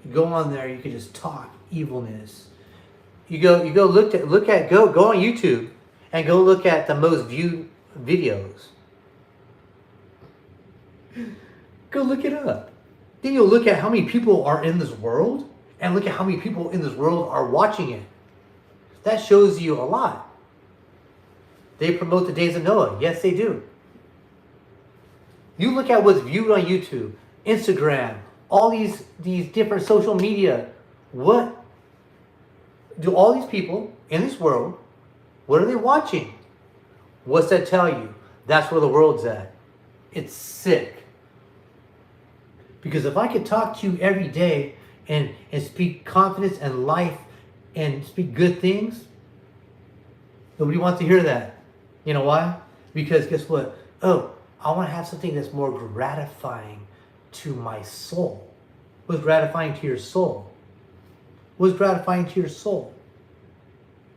You go on there, you can just talk evilness. You go go on YouTube and go look at the most viewed videos. Go look it up. Then you'll look at how many people are in this world and look at how many people in this world are watching it. That shows you a lot. They promote the days of Noah. Yes, they do. You look at what's viewed on YouTube, Instagram, all these different social media. What do all these people in this world, what are they watching? What's that tell you? That's where the world's at. It's sick. Because if I could talk to you every day and speak confidence and life and speak good things, nobody wants to hear that. You know why? Because guess what? Oh, I want to have something that's more gratifying to my soul. What's gratifying to your soul? What's gratifying to your soul?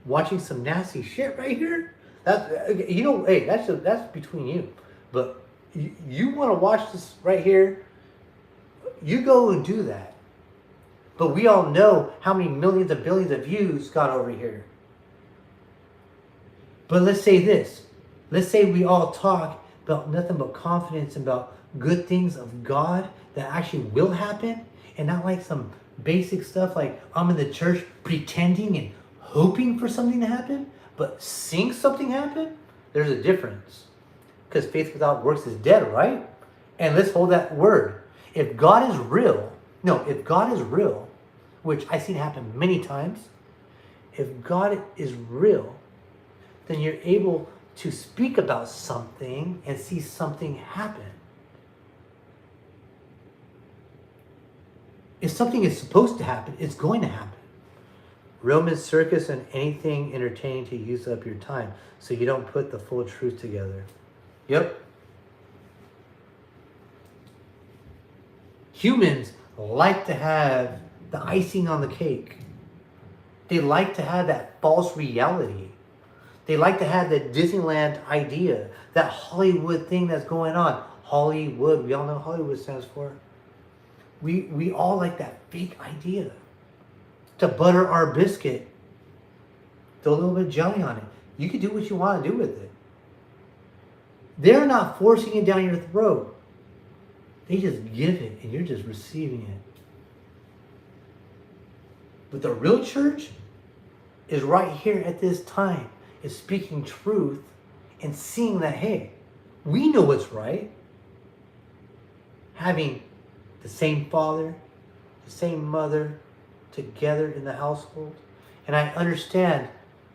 watching some nasty shit right here. That's hey, that's between you. But you want to watch this right here, you go and do that. But we all know how many millions and billions of views got over here. But let's say this. Let's say we all talk about nothing but confidence about good things of God that actually will happen, and not like some basic stuff like I'm in the church pretending and hoping for something to happen, but seeing something happen. There's a difference. Because faith without works is dead, right? And let's hold that word. If God is real, which I've seen happen many times, if God is real, then you're able to speak about something and see something happen. If something is supposed to happen, it's going to happen. Roman circus and anything entertaining to use up your time so you don't put the full truth together. Yep. Humans like to have the icing on the cake. They like to have that false reality. They like to have that Disneyland idea, that Hollywood thing that's going on. Hollywood, we all know what Hollywood stands for. We all like that fake idea. To butter our biscuit, throw a little bit of jelly on it. You can do what you want to do with it. They're not forcing it down your throat. They just give it and you're just receiving it. But the real church is right here at this time, is speaking truth and seeing that, hey, we know what's right. Having the same father, the same mother together in the household. And I understand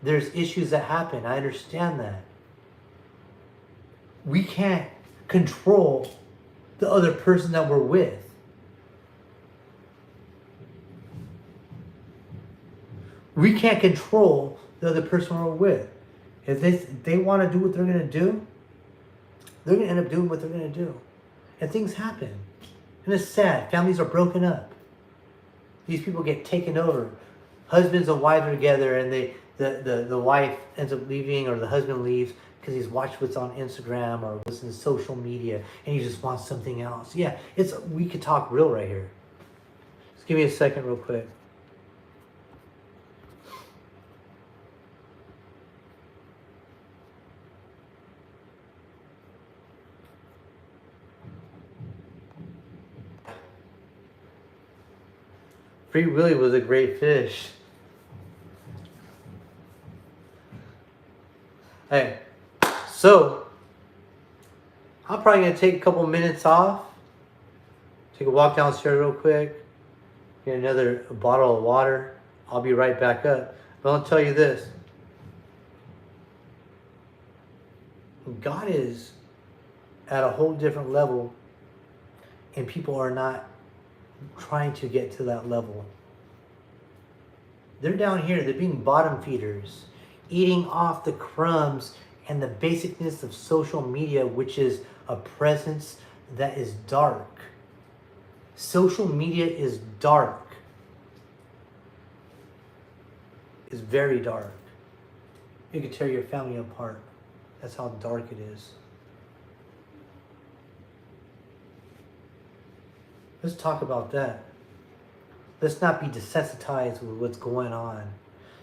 there's issues that happen. I understand that. We can't control the other person that we're with. We can't control the other person we're with. If they want to do what they're going to do, they're going to end up doing what they're going to do. And things happen. And it's sad. Families are broken up. These people get taken over. Husbands and wives are together and the wife ends up leaving, or the husband leaves because he's watched what's on Instagram or what's in social media and he just wants something else. Yeah, we could talk real right here. Just give me a second real quick. Free Willy was a great fish. Hey, so I'm probably going to take a couple minutes off. Take a walk downstairs real quick. Get another bottle of water. I'll be right back up. But I'll tell you this. God is at a whole different level, and people are not trying to get to that level. They're down here. They're being bottom feeders, eating off the crumbs and the basicness of social media, which is a presence that is dark. Social media is dark. It's very dark. It could tear your family apart. That's how dark it is. Let's talk about that. Let's not be desensitized with what's going on.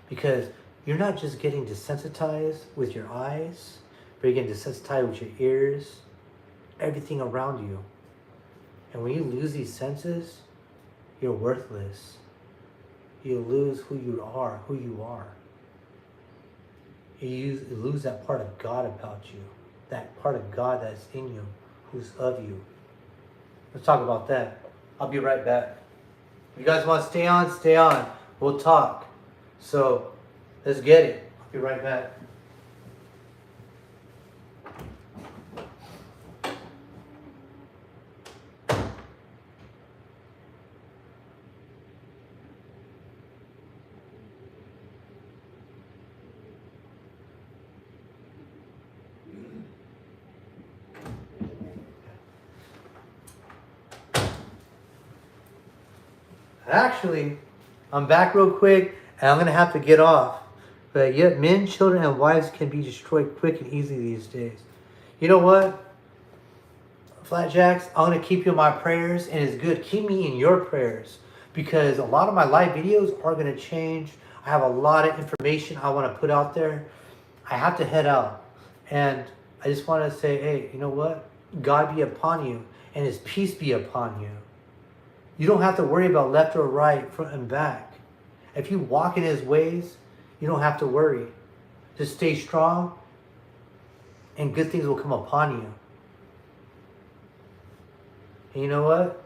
Because you're not just getting desensitized with your eyes, but you're getting desensitized with your ears, everything around you. And when you lose these senses, you're worthless. You lose who you are. You lose that part of God about you. That part of God that's in you, who's of you. Let's talk about that. I'll be right back. If you guys want to stay on, stay on. We'll talk. So, let's get it. I'll be right back. Actually, I'm back real quick, and I'm going to have to get off But yet men, children, and wives can be destroyed quick and easily these days. You know what? Flatjacks, I'm going to keep you in my prayers, and it's good. Keep me in your prayers, because a lot of my live videos are going to change. I have a lot of information I want to put out there. I have to head out, and I just want to say, hey, you know what? God be upon you, and his peace be upon you. You don't have to worry about left or right, front and back. If you walk in his ways, you don't have to worry. Just stay strong, and good things will come upon you. And you know what?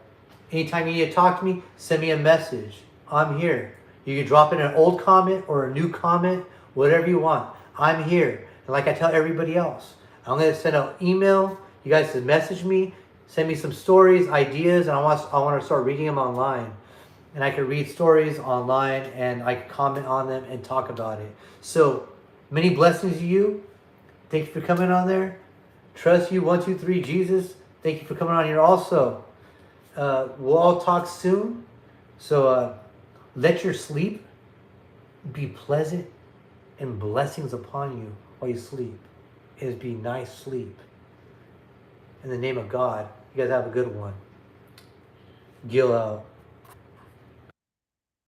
Anytime you need to talk to me, send me a message. I'm here. You can drop in an old comment or a new comment, whatever you want. I'm here. And like I tell everybody else, I'm going to send an email. You guys can message me, send me some stories, ideas, and I want to start reading them online. And I can read stories online, and I can comment on them and talk about it. So, many blessings to you. Thank you for coming on there. Trust you, 1, 2, 3, Jesus. Thank you for coming on here also. We'll all talk soon. So let your sleep be pleasant and blessings upon you while you sleep. It be nice sleep. In the name of God, you guys have a good one. Gil out.